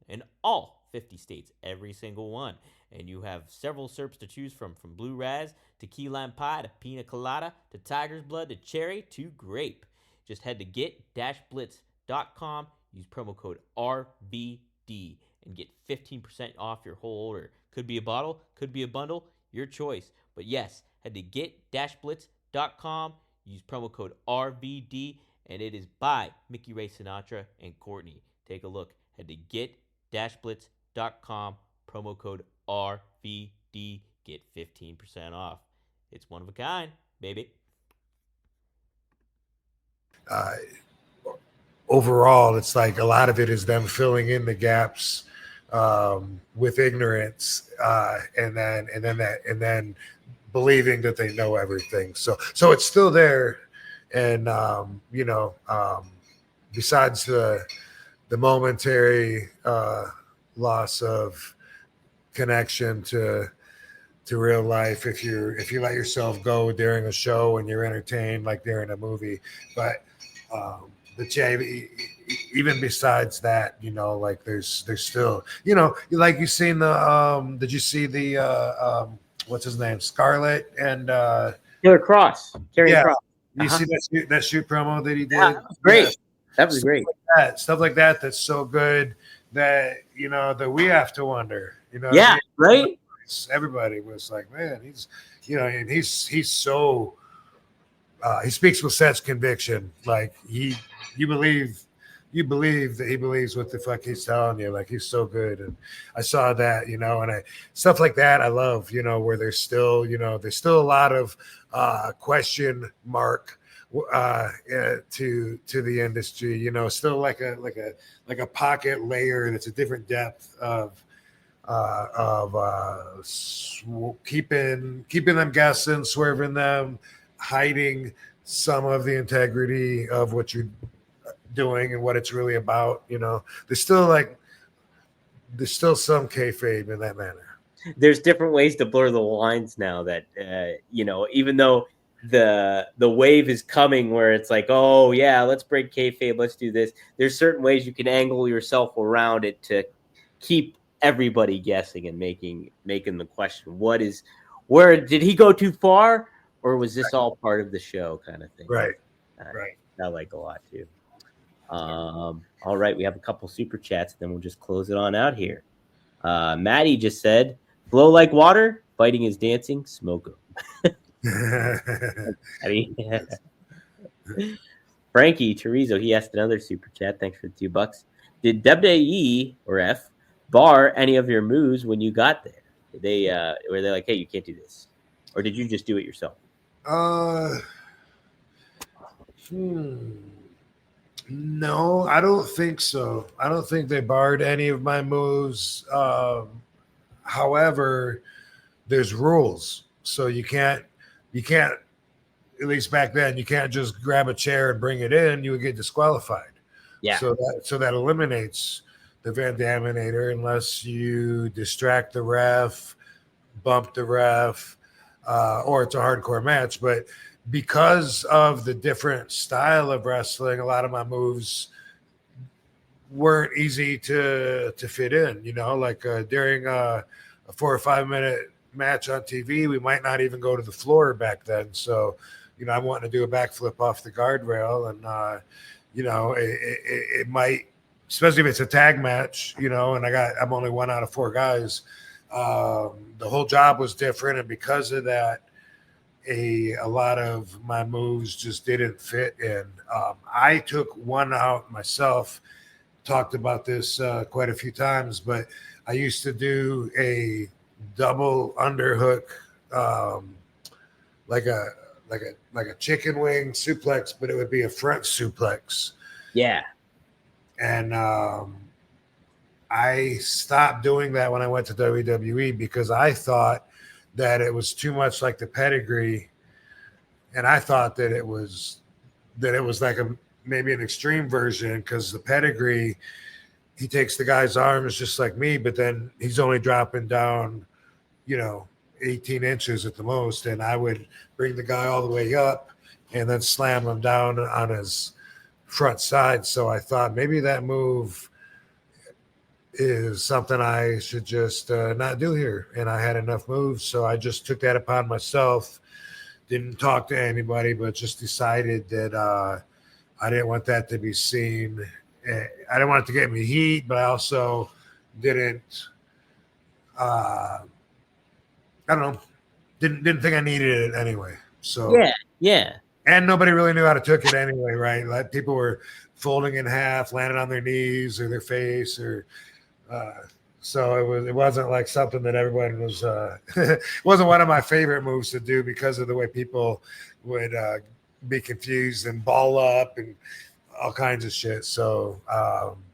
in all 50 states, every single one. And you have several syrups to choose from Blue Raz to Key Lime Pie to Pina Colada to Tiger's Blood to Cherry to Grape. Just head to get-blitz.com, use promo code RVD, and get 15% off your whole order. Could be a bottle, could be a bundle, your choice. But yes, head to get-blitz.com, use promo code RVD, and it is by Mickey Ray Sinatra and Courtney. Take a look. Head to get-blitz.com, promo code RVD, get 15% off. It's one of a kind, baby. Overall, it's like a lot of it is them filling in the gaps with ignorance, and then believing that they know everything. So it's still there, and besides the momentary loss of connection to real life, if you let yourself go during a show and you're entertained like during a movie, but yeah, even besides that, like there's still, like you seen the did you see the what's his name, Scarlett and Karrion Kross. You see that shoot promo that he did? Yeah, that was great. Yeah. That was great. Stuff like that that's so good that that we have to wonder. Yeah, right. Everybody was like, man, he's and he's so he speaks with such conviction. Like you believe that he believes what the fuck he's telling you. Like he's so good. And I saw that, and stuff like that. I love, where there's still a lot of question mark to the industry, still like a pocket layer that's a different depth of keeping them guessing, swerving them, hiding some of the integrity of what you're doing and what it's really about. There's still some kayfabe in that manner. There's different ways to blur the lines now that even though the wave is coming where it's like, oh yeah, let's break kayfabe, let's do this. There's certain ways you can angle yourself around it to keep everybody guessing and making the question, where did he go too far, or was this all part of the show, kind of thing? Right. I like a lot too. All right, we have a couple super chats, then we'll just close it on out here. Maddie just said, flow like water, fighting is dancing, smoke 'em. Frankie Chorizo, he asked another super chat. Thanks for the $2. Did WWE or F bar any of your moves when you got there? Did they were they like, hey, you can't do this, or did you just do it yourself? No, I don't think so. I don't think they barred any of my moves. However, there's rules, so you can't. At least back then, you can't just grab a chair and bring it in. You would get disqualified. Yeah. So that eliminates the Van Daminator unless you distract the ref, bump the ref, or it's a hardcore match. But because of the different style of wrestling, a lot of my moves weren't easy to fit in. Like during a 4 or 5 minute match on TV, we might not even go to the floor back then. So, I'm wanting to do a backflip off the guardrail, and it might, especially if it's a tag match, and I'm only 1 out of 4 guys. The whole job was different, and because of that, a lot of my moves just didn't fit in. I took one out myself. Talked about this quite a few times, but I used to do a double underhook, like a chicken wing suplex, but it would be a front suplex. Yeah. And I stopped doing that when I went to WWE because I thought that it was too much like the pedigree, and I thought that it was like maybe an extreme version, because the pedigree, he takes the guy's arms just like me, but then he's only dropping down, 18 inches at the most, and I would bring the guy all the way up and then slam him down on his front side. So I thought maybe that move is something I should just not do here. And I had enough moves, so I just took that upon myself. Didn't talk to anybody, but just decided that I didn't want that to be seen. I didn't want it to get me heat, but I also didn't. I don't know. Didn't think I needed it anyway. So yeah. And nobody really knew how to took it anyway, right? Like people were folding in half, landing on their knees or their face, or so it wasn't like something that everyone was. It wasn't one of my favorite moves to do because of the way people would be confused and ball up and all kinds of shit. So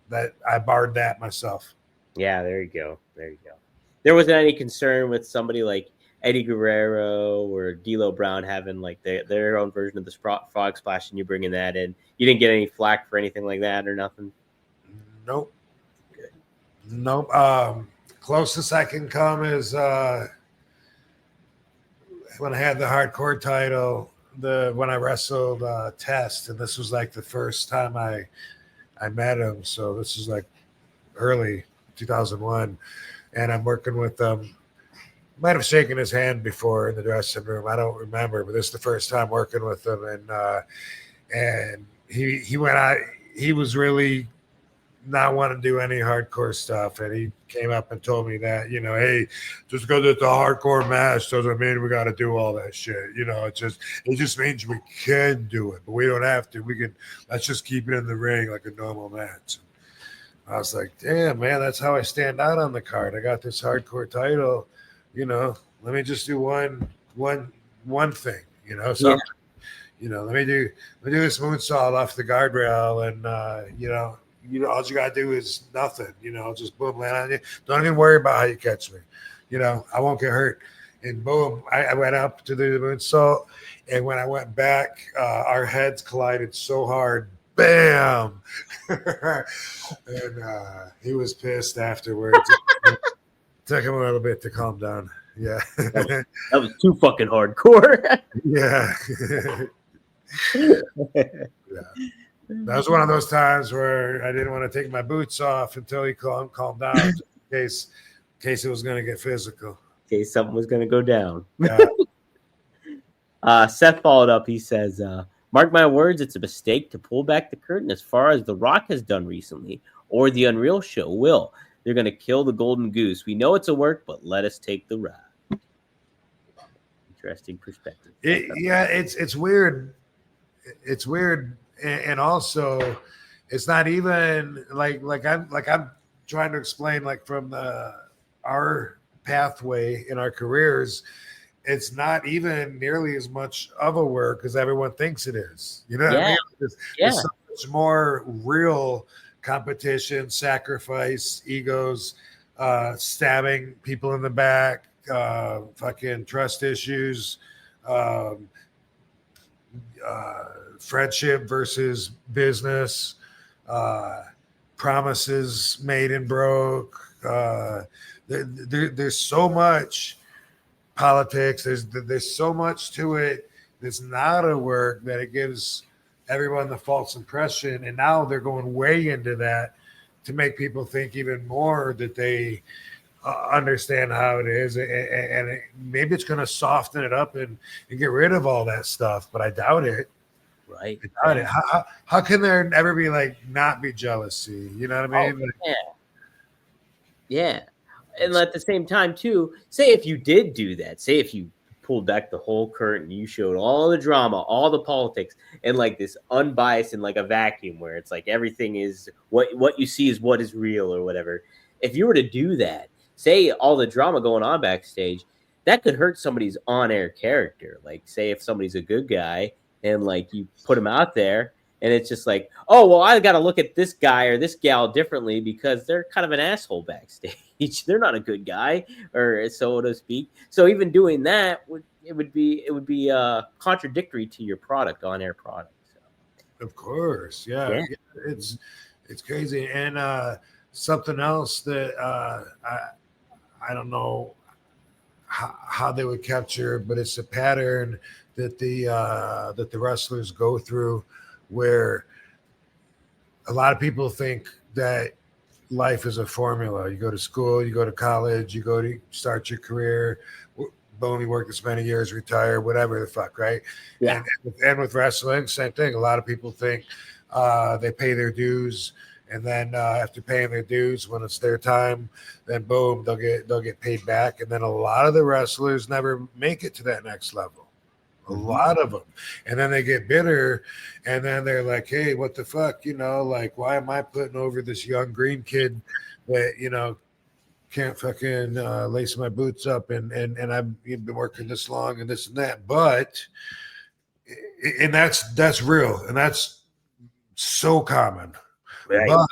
that I barred that myself. Yeah, there you go. There wasn't any concern with somebody like Eddie Guerrero or D'Lo Brown having like their own version of the frog splash, and you bringing that in. You didn't get any flack for anything like that or nothing? Nope. Good. Nope. Closest I can come is when I had the hardcore title, when I wrestled Test, and this was like the first time I met him. So this is like early 2001, and I'm working with them. Might have shaken his hand before in the dressing room. I don't remember, but this is the first time working with him, and he went out. He was really not want to do any hardcore stuff. And he came up and told me that, hey, just because it's a hardcore match doesn't mean we got to do all that shit. It just means we can do it, but we don't have to. Let's just keep it in the ring like a normal match. And I was like, damn, man, that's how I stand out on the card. I got this hardcore title, let me just do one thing, so. Let me do this moonsault off the guardrail, and all you gotta do is nothing. Just boom, land on you. Don't even worry about how you catch me. I won't get hurt. And boom, I went up to do the moonsault, and when I went back, our heads collided so hard. Bam! And he was pissed afterwards. Took him a little bit to calm down. Yeah, that was too fucking hardcore. Yeah. Yeah. That was one of those times where I didn't want to take my boots off until he calmed down, in case it was going to get physical. In case something was going to go down. Yeah. Seth followed up. He says, mark my words, it's a mistake to pull back the curtain as far as The Rock has done recently, or the Unreal show will. They're going to kill the golden goose. We know it's a work, but let us take the ride. Interesting perspective. It's weird. It's weird, and also it's not even like I'm trying to explain, like, from our pathway in our careers. It's not even nearly as much of a work as everyone thinks it is. You know what I mean? There's so much more real competition, sacrifice, egos, stabbing people in the back, fucking trust issues, friendship versus business, promises made and broke. There's so much politics. There's so much to it that's not a work that it gives everyone the false impression. And now they're going way into that to make people think even more that they understand how it is, and maybe it's going to soften it up and get rid of all that stuff, but I doubt it. Right. I doubt it. How can there ever be not be jealousy? You know what I mean? Yeah. And at the same time too, say if you did do that, say if you pulled back the whole curtain, you showed all the drama, all the politics, and this unbiased and a vacuum where it's everything is what you see is what is real or whatever. If you were to do that, say all the drama going on backstage, that could hurt somebody's on-air character. Say if somebody's a good guy and you put him out there and it's just oh, well, I got to look at this guy or this gal differently because they're kind of an asshole backstage. They're not a good guy, or so to speak. So even doing that would be contradictory to your product, on-air product. So. Of course. Yeah. It's crazy. And something else that I don't know how they would capture, but it's a pattern that the wrestlers go through, where a lot of people think that life is a formula. You go to school, you go to college, you go to start your career, only work this many years, retire, whatever the fuck, right? Yeah. And with wrestling, same thing. A lot of people think they pay their dues, and then after paying their dues, when it's their time, then boom, they'll get paid back. And then a lot of the wrestlers never make it to that next level. A lot of them. And then they get bitter, and then they're like, hey, what the fuck? Why am I putting over this young green kid that, can't fucking lace my boots up, and I've been working this long and this and that. But, and that's real, and that's so common. Right.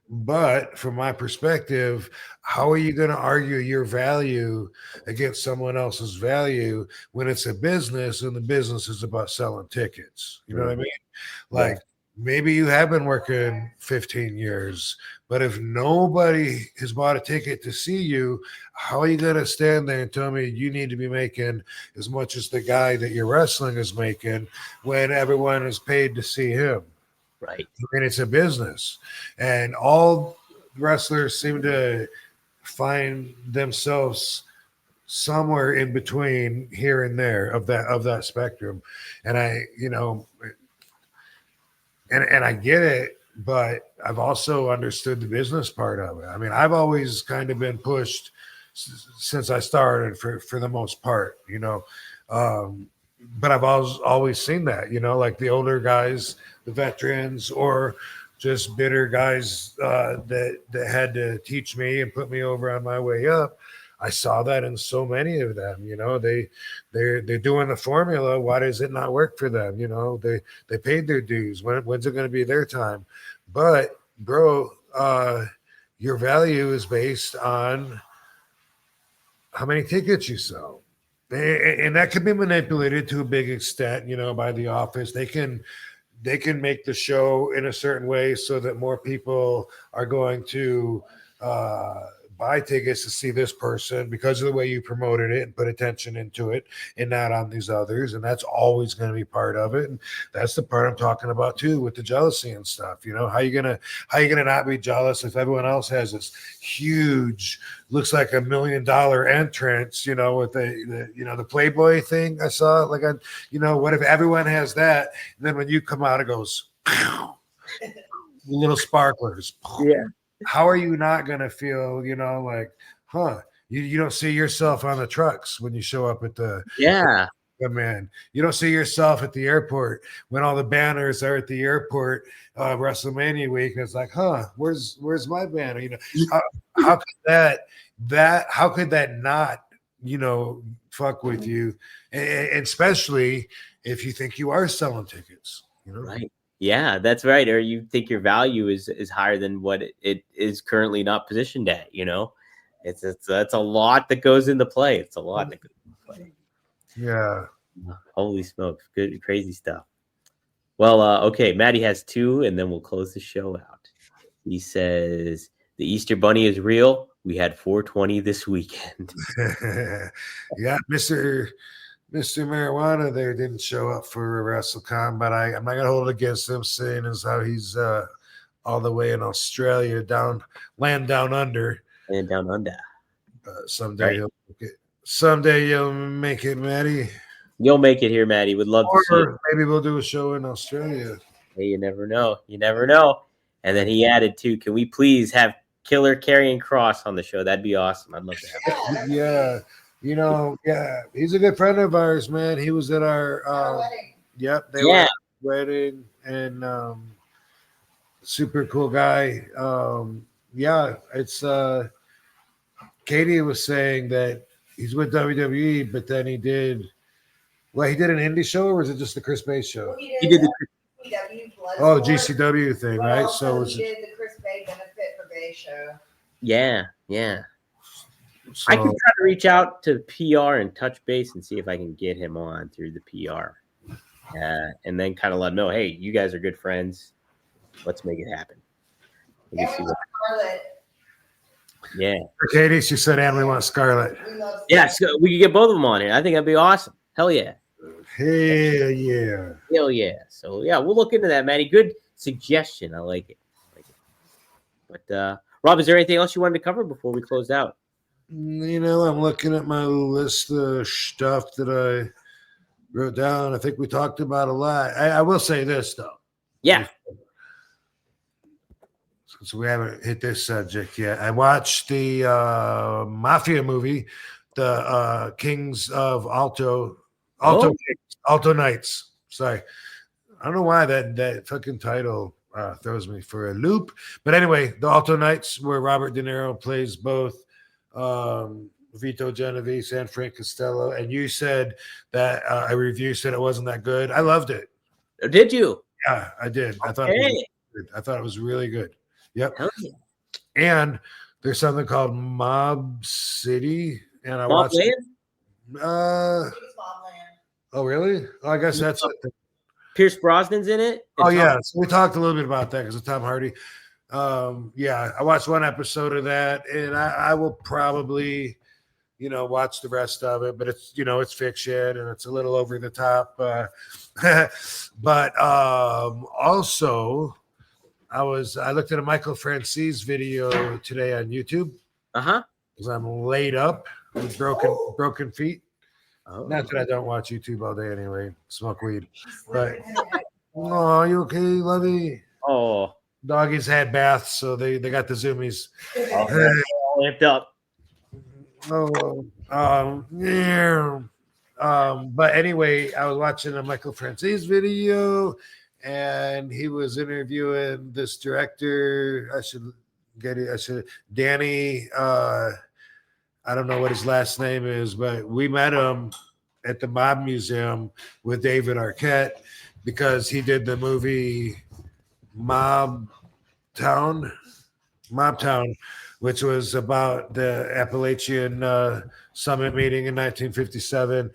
But from my perspective, how are you going to argue your value against someone else's value when it's a business and the business is about selling tickets? You know what I mean? Maybe you have been working 15 years, but if nobody has bought a ticket to see you, how are you going to stand there and tell me you need to be making as much as the guy that you're wrestling is making when everyone is paid to see him? Right. I mean, it's a business, and all wrestlers seem to find themselves somewhere in between here and there of that spectrum. And I get it, but I've also understood the business part of it. I mean, I've always kind of been pushed since I started for the most part, but I've always seen that, like the older guys, the veterans, or just bitter guys that had to teach me and put me over on my way up. I saw that in so many of them. They're doing the formula. Why does it not work for them? They paid their dues. When's it going to be their time? But bro, your value is based on how many tickets you sell. And that can be manipulated to a big extent, by the office. They can make the show in a certain way so that more people are going to buy tickets to see this person because of the way you promoted it and put attention into it, and not on these others. And that's always going to be part of it. And that's the part I'm talking about too, with the jealousy and stuff. How you gonna not be jealous if everyone else has this huge, looks like $1 million entrance, with the Playboy thing I saw, what if everyone has that? And then when you come out, it goes little sparklers. Yeah. How are you not going to feel, you don't see yourself on the trucks when you show up at the man. You don't see yourself at the airport when all the banners are at the airport WrestleMania week. And it's like, where's my banner? How could that not, fuck with you? And especially if you think you are selling tickets, Right. Yeah, that's right. Or you think your value is higher than what it is currently not positioned at, that's a lot that goes into play. It's a lot that goes into play. Yeah. Holy smokes. Good, crazy stuff. Well, okay. Maddie has 2, and then we'll close the show out. He says, the Easter Bunny is real. We had 420 this weekend. Yeah, Mr. Marijuana there didn't show up for WrestleCon, but I'm not gonna hold it against him, seeing as how he's all the way in Australia, land down under. And down under. Someday Right. he'll make it. Someday you'll make it, Maddie. You'll make it here, Maddie. Would love to see it. Or maybe we'll do a show in Australia. Hey, you never know. You never know. And then he added too, can we please have Killer Karrion Kross on the show? That'd be awesome. I'd love to have him. Yeah. He's a good friend of ours, man. He was at our wedding. Yep, they were at the wedding, and super cool guy. It's Katie was saying that he's with WWE, but then he did an indie show, or was it just the Chris Bay show? He did the GCW thing, right? So he did the Chris Bay benefit for Bay show. Yeah. So, I could try to reach out to PR and touch base and see if I can get him on through the PR. And then kind of let him know, hey, you guys are good friends. Let's make it happen. Scarlett. Yeah. for Katie, she said, and we want Scarlett. We love Yeah, so we could get both of them on here. I think that'd be awesome. Hell yeah. Hell yeah. Hell yeah. So yeah, we'll look into that, Matty. Good suggestion. I like it. But Rob, is there anything else you wanted to cover before we close out? I'm looking at my list of stuff that I wrote down. I think we talked about a lot. I will say this, though. Yeah. Since we haven't hit this subject yet, I watched the Mafia movie, the Kings of Alto Knights. Sorry. I don't know why that fucking title throws me for a loop. But anyway, the Alto Knights, where Robert De Niro plays both Vito Genovese and Frank Costello. And you said that a review said it wasn't that good. I loved it. Did you? Yeah, I did. I thought it was really good. Yep. Hell yeah. And there's something called Mob City, and I Mob watched it. Land? Oh, really? Oh, I guess that's it. Pierce Brosnan's in it? Oh, yeah. So we talked a little bit about that because of Tom Hardy. Yeah, I watched one episode of that, and I will probably, watch the rest of it. But it's, it's fiction and it's a little over the top. But also, I looked at a Michael Francis video today on YouTube. Because I'm laid up with broken feet. Oh. Not that I don't watch YouTube all day anyway. Smoke weed. But, oh, you okay, Lovey? Oh. Doggies had baths, so they got the zoomies. All amped up. Yeah. But anyway, I was watching a Michael Franzese video, and he was interviewing this director. Danny. I don't know what his last name is, but we met him at the Mob Museum with David Arquette because he did the movie Mob Town, which was about the Appalachian Summit meeting in 1957,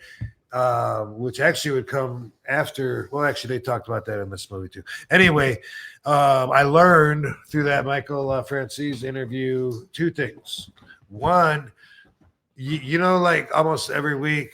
which actually would come after. Well, actually, they talked about that in this movie too. Anyway, I learned through that Michael Franzese interview two things. One, you know, like almost every week,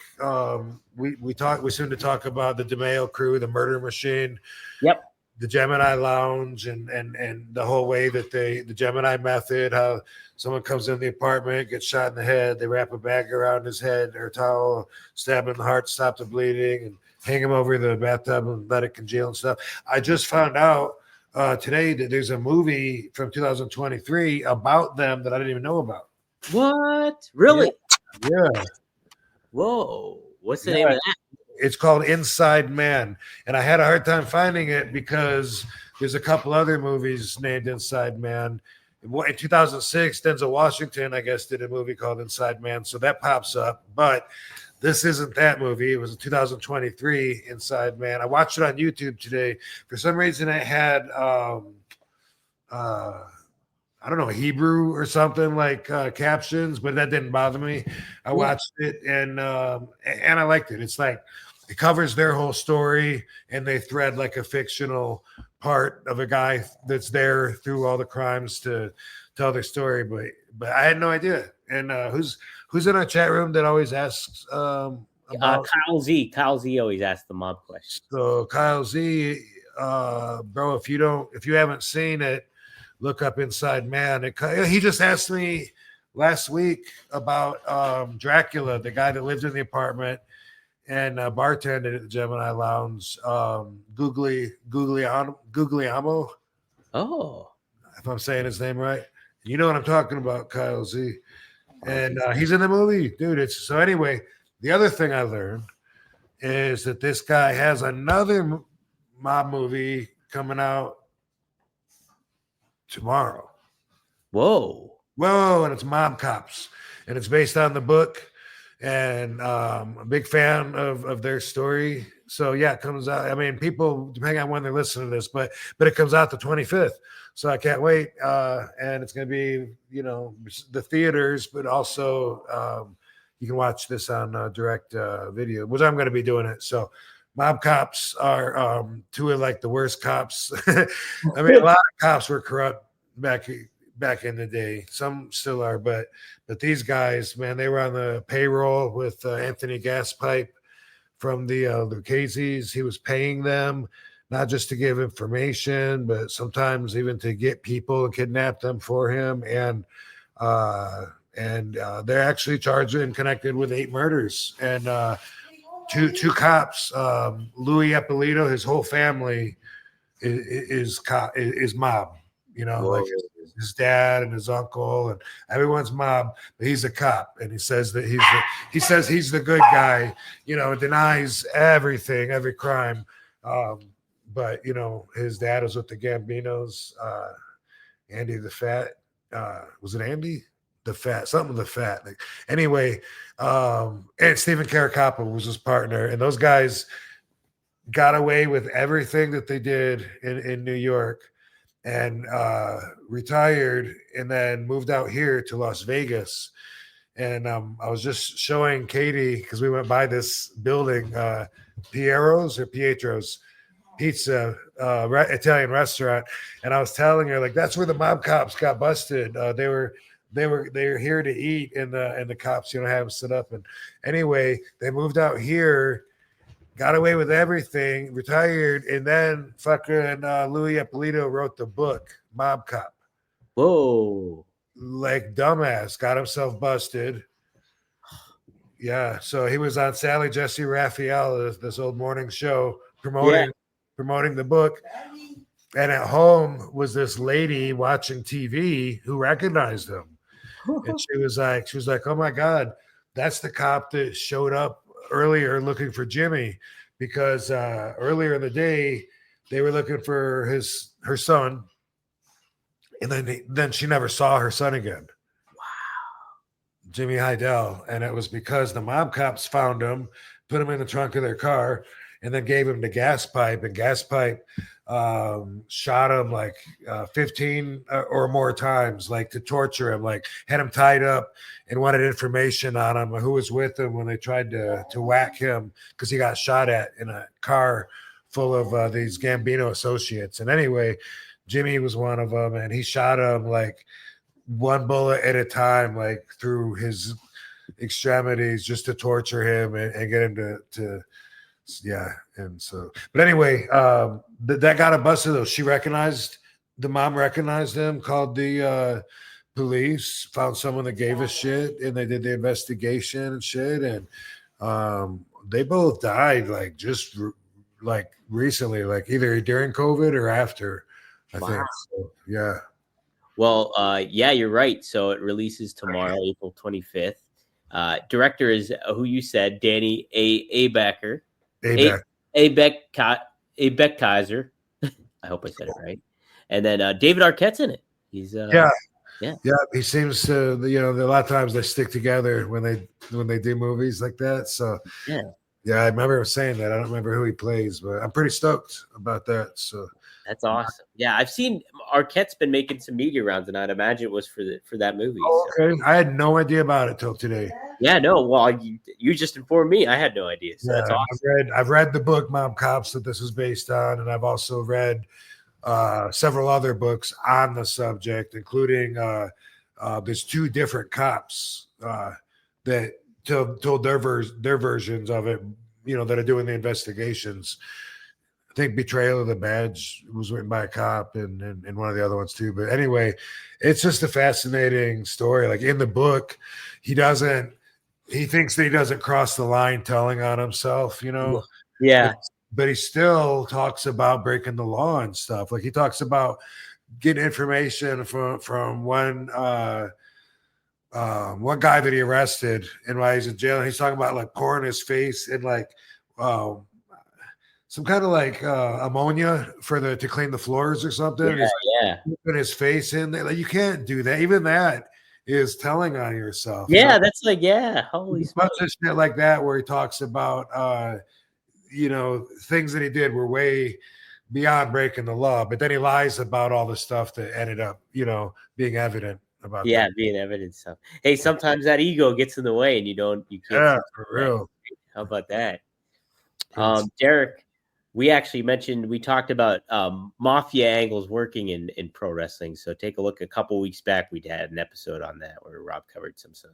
we seem to talk about the DeMeo crew, the Murder Machine. Yep. The Gemini Lounge and the whole way that the Gemini method, how someone comes in the apartment, gets shot in the head, they wrap a bag around his head or a towel, stab him in the heart, stop the bleeding, and hang him over the bathtub and let it congeal and stuff. I just found out today that there's a movie from 2023 about them that I didn't even know about. What? Really? Yeah. Whoa. What's the name of that? It's called Inside Man, and I had a hard time finding it because there's a couple other movies named Inside Man. In 2006, Denzel Washington, I guess, did a movie called Inside Man, so that pops up. But this isn't that movie. It was a 2023 Inside Man. I watched it on YouTube today. For some reason, it had I don't know, Hebrew or something like captions, but that didn't bother me. I watched it and I liked it. It's like it covers their whole story, and they thread like a fictional part of a guy that's there through all the crimes to tell their story. But I had no idea. And who's in our chat room that always asks about Kyle Z. Kyle Z always asks the mob question. So Kyle Z, bro, if you haven't seen it, look up Inside Man. He just asked me last week about Dracula, the guy that lived in the apartment and bartended at the Gemini Lounge. Guglielmo. Oh, If I'm saying his name right. You know what I'm talking about, Kyle Z. And he's in the movie, dude. So anyway, the other thing I learned is that this guy has another mob movie coming out tomorrow. Whoa, and it's Mob Cops, and it's based on the book, and I'm a big fan of their story. So yeah, it comes out. I mean, people, depending on when they're listening to this, but it comes out the 25th. So I can't wait. And it's going to be, the theaters, but also you can watch this on direct video, which I'm going to be doing it. So Mob Cops are two of like the worst cops. I mean, a lot of cops were corrupt back in the day. Some still are, but these guys, man, they were on the payroll with Anthony Gaspipe from the Lucchese's. He was paying them not just to give information, but sometimes even to get people and kidnap them for him. And they're actually charged and connected with 8 murders and two cops. Louis Eppolito, his whole family is mob. Like his dad and his uncle and everyone's mob, but he's a cop, and he says that he's the good guy. Denies everything, every crime. But his dad was with the Gambinos. Andy the Fat. Was it Andy the Fat? Something the Fat. Anyway, and Stephen Caracappa was his partner, and those guys got away with everything that they did in New York, and retired, and then moved out here to Las Vegas. And I was just showing Katie, because we went by this building, Pietro's Pizza, Italian restaurant, and I was telling her, like, that's where the mob cops got busted. They were here to eat, and the cops, have them sit up. And anyway, they moved out here, got away with everything, retired, and then fucking Louis Eppolito wrote the book Mob Cop. Whoa, like dumbass, got himself busted. Yeah, so he was on Sally Jesse Raphael, this old morning show, promoting the book. And at home was this lady watching TV who recognized him. And she was like, "Oh my God, that's the cop that showed up earlier looking for Jimmy, because earlier in the day they were looking for her son, and then she never saw her son again." Jimmy Heidel, and it was because the mob cops found him, put him in the trunk of their car, and then gave him the gas pipe. And gas pipe shot him like 15 or more times, like to torture him, like had him tied up and wanted information on him, who was with him when they tried to whack him, because he got shot at in a car full of these Gambino associates. And anyway, Jimmy was one of them, and he shot him like one bullet at a time, like through his extremities, just to torture him and get him to yeah. And so, but anyway, that got him busted though. The mom recognized him, called the police, found someone that gave a shit, and they did the investigation and shit. And they both died like just like recently, like either during COVID or after, I think. So, yeah. Well, yeah, you're right. So it releases tomorrow, April 25th. Director is who you said, Danny Abecker. Kaiser. I hope I said it right. And then David Arquette's in it. He's yeah. He seems to, a lot of times they stick together when they do movies like that. So yeah, I remember him saying that. I don't remember who he plays, but I'm pretty stoked about that. So that's awesome. Yeah, I've seen Arquette's been making some media rounds, and I'd imagine it was for that movie. Oh, okay. I had no idea about it till today. Yeah, no. Well, you just informed me. I had no idea. So that's awesome. I've read the book Mob Cops that this is based on, and I've also read several other books on the subject, including there's two different cops that told their versions of it, that are doing the investigations. I think Betrayal of the Badge was written by a cop, and one of the other ones too. But anyway, it's just a fascinating story. Like in the book, he thinks that he doesn't cross the line telling on himself, Yeah. But he still talks about breaking the law and stuff. Like he talks about getting information from one guy that he arrested, and while he's in jail, he's talking about like pouring his face in like some kind of like ammonia to clean the floors or something. Yeah. Putting his face in there. Like you can't do that. Even that is telling on yourself. Yeah, that's like, holy bunch of shit like that where he talks about things that he did were way beyond breaking the law, but then he lies about all the stuff that ended up, being evident about that. Being evident stuff. Hey, sometimes that ego gets in the way and you can't. Yeah, for real. How about that? Derek, we talked about mafia angles working in pro wrestling. So take a look. A couple weeks back, we had an episode on that where Rob covered some stuff.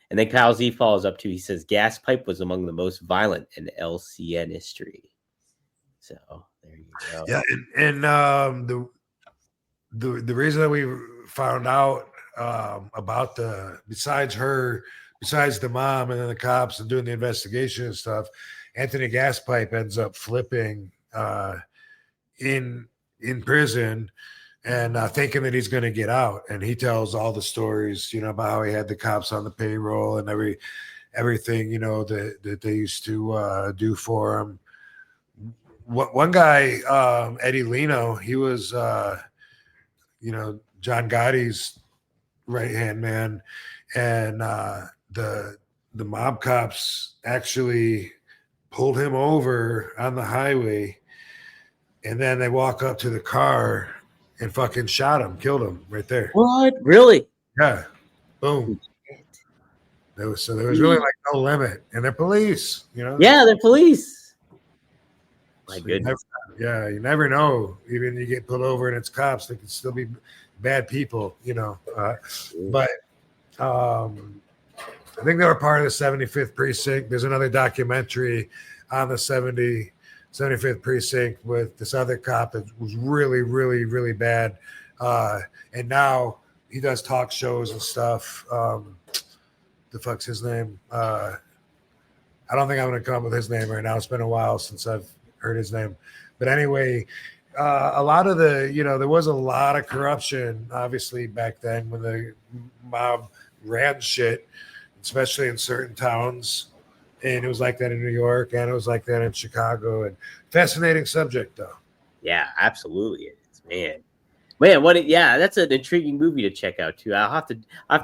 And then Kyle Z follows up too. He says gas pipe was among the most violent in LCN history. So there you go. Yeah, and the reason that we found out about besides the mom and then the cops and doing the investigation and stuff, Anthony Gaspipe ends up flipping in prison and thinking that he's going to get out. And he tells all the stories, about how he had the cops on the payroll and everything, that they used to do for him. One guy, Eddie Leno, he was, John Gotti's right-hand man. And the mob cops actually pulled him over on the highway. And then they walk up to the car and fucking shot him, killed him right there. What? Really? Yeah. Boom. There was really like no limit. And they're police, Yeah, they're police. My goodness. You never know. Even you get pulled over and it's cops, they can still be bad people, But I think they were part of the 75th precinct. There's another documentary on the 75th precinct with this other cop that was really, really, really bad. And now he does talk shows and stuff. The fuck's his name? I don't think I'm going to come up with his name right now. It's been a while since I've heard his name. But anyway, a lot of the, there was a lot of corruption, obviously, back then when the mob ran shit, especially in certain towns. And it was like that in New York, and it was like that in Chicago. And fascinating subject, though. Yeah, absolutely. It is, man. Yeah, that's an intriguing movie to check out too. I have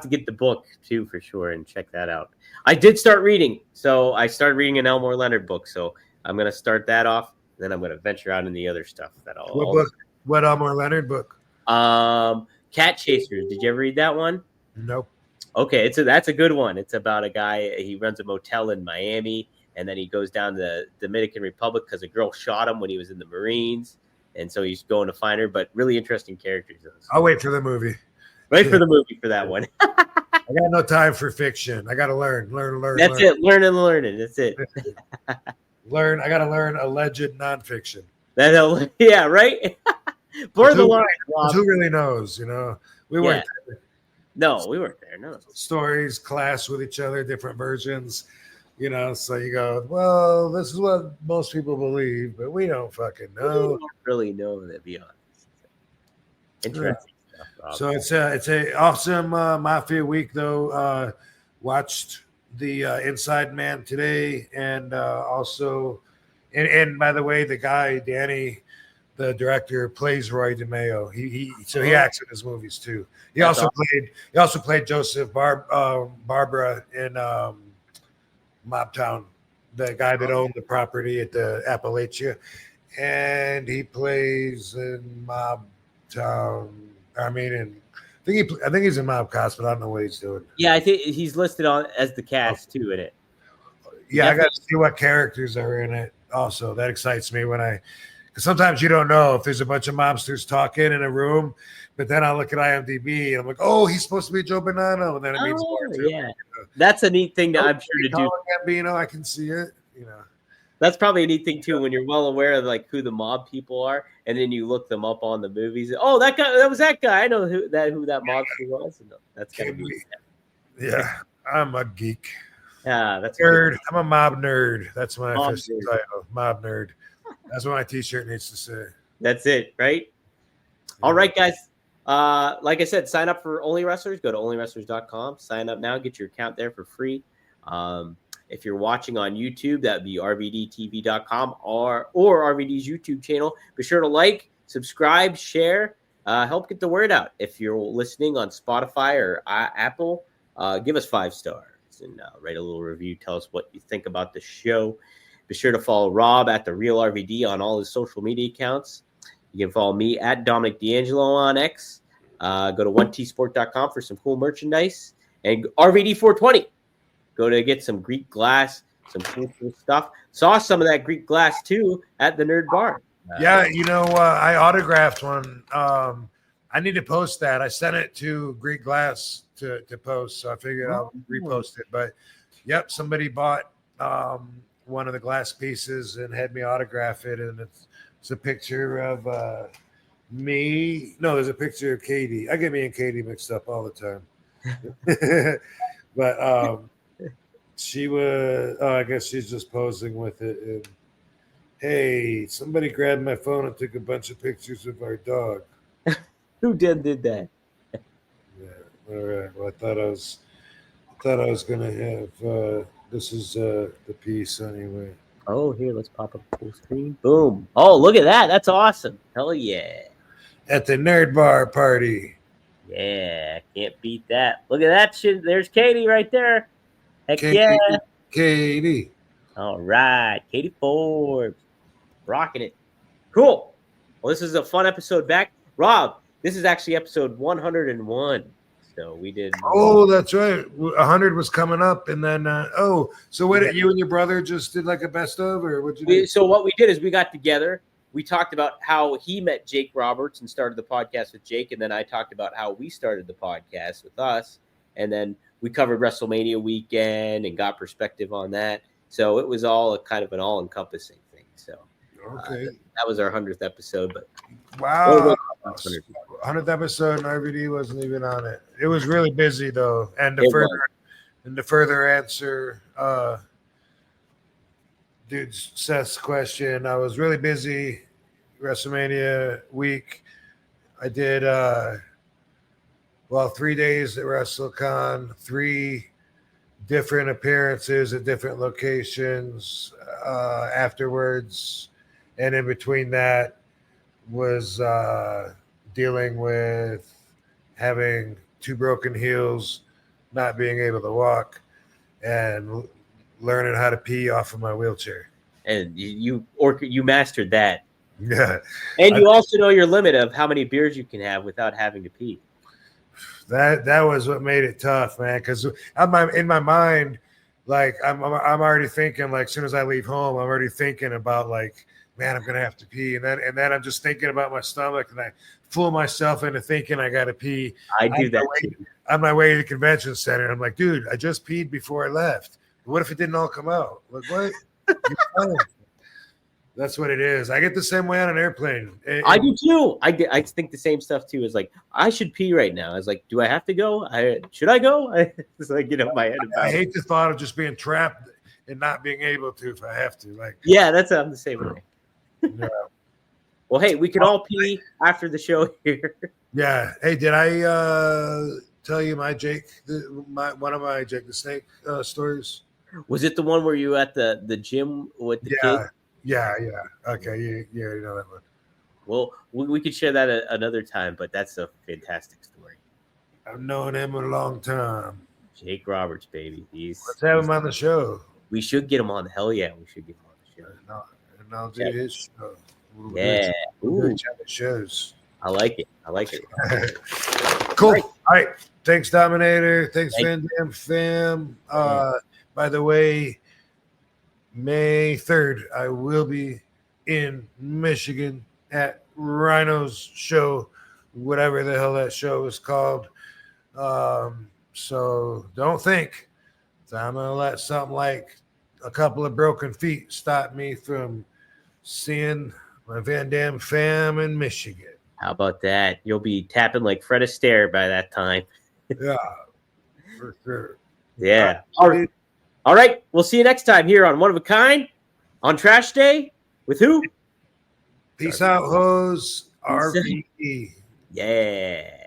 to get the book too for sure and check that out. I did start reading, so I started reading an Elmore Leonard book. So I'm gonna start that off. Then I'm gonna venture out in the other stuff that What book? What Elmore Leonard book? Cat Chasers. Did you ever read that one? Nope. Okay, that's a good one. It's about a guy. He runs a motel in Miami, and then he goes down to the Dominican Republic because a girl shot him when he was in the Marines, and so he's going to find her. But really interesting characters. I'll wait for the movie. Wait for the movie for that one. I got no time for fiction. I got to learn. That's it. Learn and learning. That's it. Learn. I got to learn alleged nonfiction. Yeah, right. Blur the line. Who really knows? We weren't. No, we weren't there. No. Stories clash with each other, different versions. So you go, well, this is what most people believe, but we don't fucking know. We don't really know, to be honest. Interesting stuff, Rob. So it's a awesome Mafia week, though. Watched the Inside Man today, and also, and by the way, the guy Danny, the director, plays Roy DeMeo. He acts in his movies too. He also played Joseph Barbara in Mobtown, the guy that owned the property at the Appalachia, and he plays in Mobtown. I think he's in Mob Cops, but I don't know what he's doing. Yeah, I think he's listed on as the cast too in it. Yeah, I got to see what characters are in it. Also, that excites me because sometimes you don't know if there's a bunch of mobsters talking in a room, but then I look at IMDb and I'm like, oh, he's supposed to be Joe Bonanno, and then it means more to yeah. That's a neat thing that I'm sure to do. Gambino, I can see it. That's probably a neat thing too when you're well aware of like who the mob people are, and then you look them up on the movies. Oh, that was that guy. I know who that mobster was. No, that's gonna be. Yeah, I'm a geek. Yeah, that's nerd. I'm a mob nerd. That's my official title. Mob nerd. That's what my T-shirt needs to say. That's it, right? Yeah. All right, guys. Like I said, sign up for Only Wrestlers. Go to onlywrestlers.com. Sign up now. Get your account there for free. If you're watching on YouTube, that would be rvdtv.com or RVD's YouTube channel. Be sure to like, subscribe, share, help get the word out. If you're listening on Spotify or Apple, give us 5 stars and write a little review. Tell us what you think about the show. Be sure to follow Rob at The Real RVD on all his social media accounts. You can follow me at Dominic D'Angelo on X. Go to 1tsport.com for some cool merchandise. And RVD420. Go to get some Greek glass, some cool stuff. Saw some of that Greek glass, too, at the Nerd Bar. Yeah, I autographed one. I need to post that. I sent it to Greek Glass to post, so I figured I'll repost it. But, yep, somebody bought one of the glass pieces and had me autograph it, and it's a picture of me. No, there's a picture of Katie. I get me and Katie mixed up all the time. But she was, I guess she's just posing with it. And, hey, somebody grabbed my phone and took a bunch of pictures of our dog. Who did that? Yeah. All right. Well, I thought I was gonna have. This is the piece anyway. Oh, here, let's pop up full screen. Boom. Oh, look at that. That's awesome. Hell yeah. At the Nerd Bar party. Yeah, can't beat that. Look at that shit. There's Katie right there. Heck Katie, yeah. Katie. All right. Katie Forbes. Rocking it. Cool. Well, this is a fun episode back. Rob, this is actually episode 101. So we did. Oh, that's right. 100 was coming up. And then, so what did you and your brother just did like a best of, or what'd you do? So what we did is we got together. We talked about how he met Jake Roberts and started the podcast with Jake. And then I talked about how we started the podcast with us. And then we covered WrestleMania weekend and got perspective on that. So it was all a kind of an all-encompassing thing. So okay, that was our 100th episode. But wow, 100th episode and RVD wasn't even on it. It was really busy though. And to further answer dude Seth's question, I was really busy WrestleMania week. I did 3 days at WrestleCon, 3 different appearances at different locations afterwards, and in between that was dealing with having 2 broken heels, not being able to walk, and learning how to pee off of my wheelchair. And you mastered that. Yeah, And you also know your limit of how many beers you can have without having to pee. that was what made it tough, man. Because in my mind, like I'm already thinking, like, as soon as I leave home, I'm already thinking about, like, man, I'm gonna have to pee, and then I'm just thinking about my stomach, and I fool myself into thinking I gotta pee. I do that too. On my way to the convention center, I'm like, dude, I just peed before I left. What if it didn't all come out? Like, what? That's what it is. I get the same way on an airplane. I do too. I think the same stuff too. Is like, I should pee right now. I was like, do I have to go? Should I go? It's like, my head about I hate the thought of just being trapped and not being able to if I have to. Like, yeah, I'm the same way. Yeah. Well, hey, we can all pee after the show here. Yeah. Hey, did I tell you my Jake, one of my Jake the Snake stories? Was it the one where you were at the gym with the kid? Yeah. Okay, you already know that one. Well, we could share that another time, but that's a fantastic story. I've known him a long time. Jake Roberts, baby. Let's have him on the show. We should get him on. Hell yeah, we should get him on the show. And I'll do his show. Yeah. We'll do each other's shows. I like it. Cool. All right. Thanks, Dominator. Thanks, Van Dam fam. By the way, May 3rd, I will be in Michigan at Rhino's show, whatever the hell that show is called. So don't think that I'm going to let something like a couple of broken feet stop me from seeing my Van Dam fam in Michigan. How about that? You'll be tapping like Fred Astaire by that time. Yeah, for sure. Yeah. All right. We'll see you next time here on One of a Kind on Trash Day with who? Peace out, hoes. RVE. Yeah.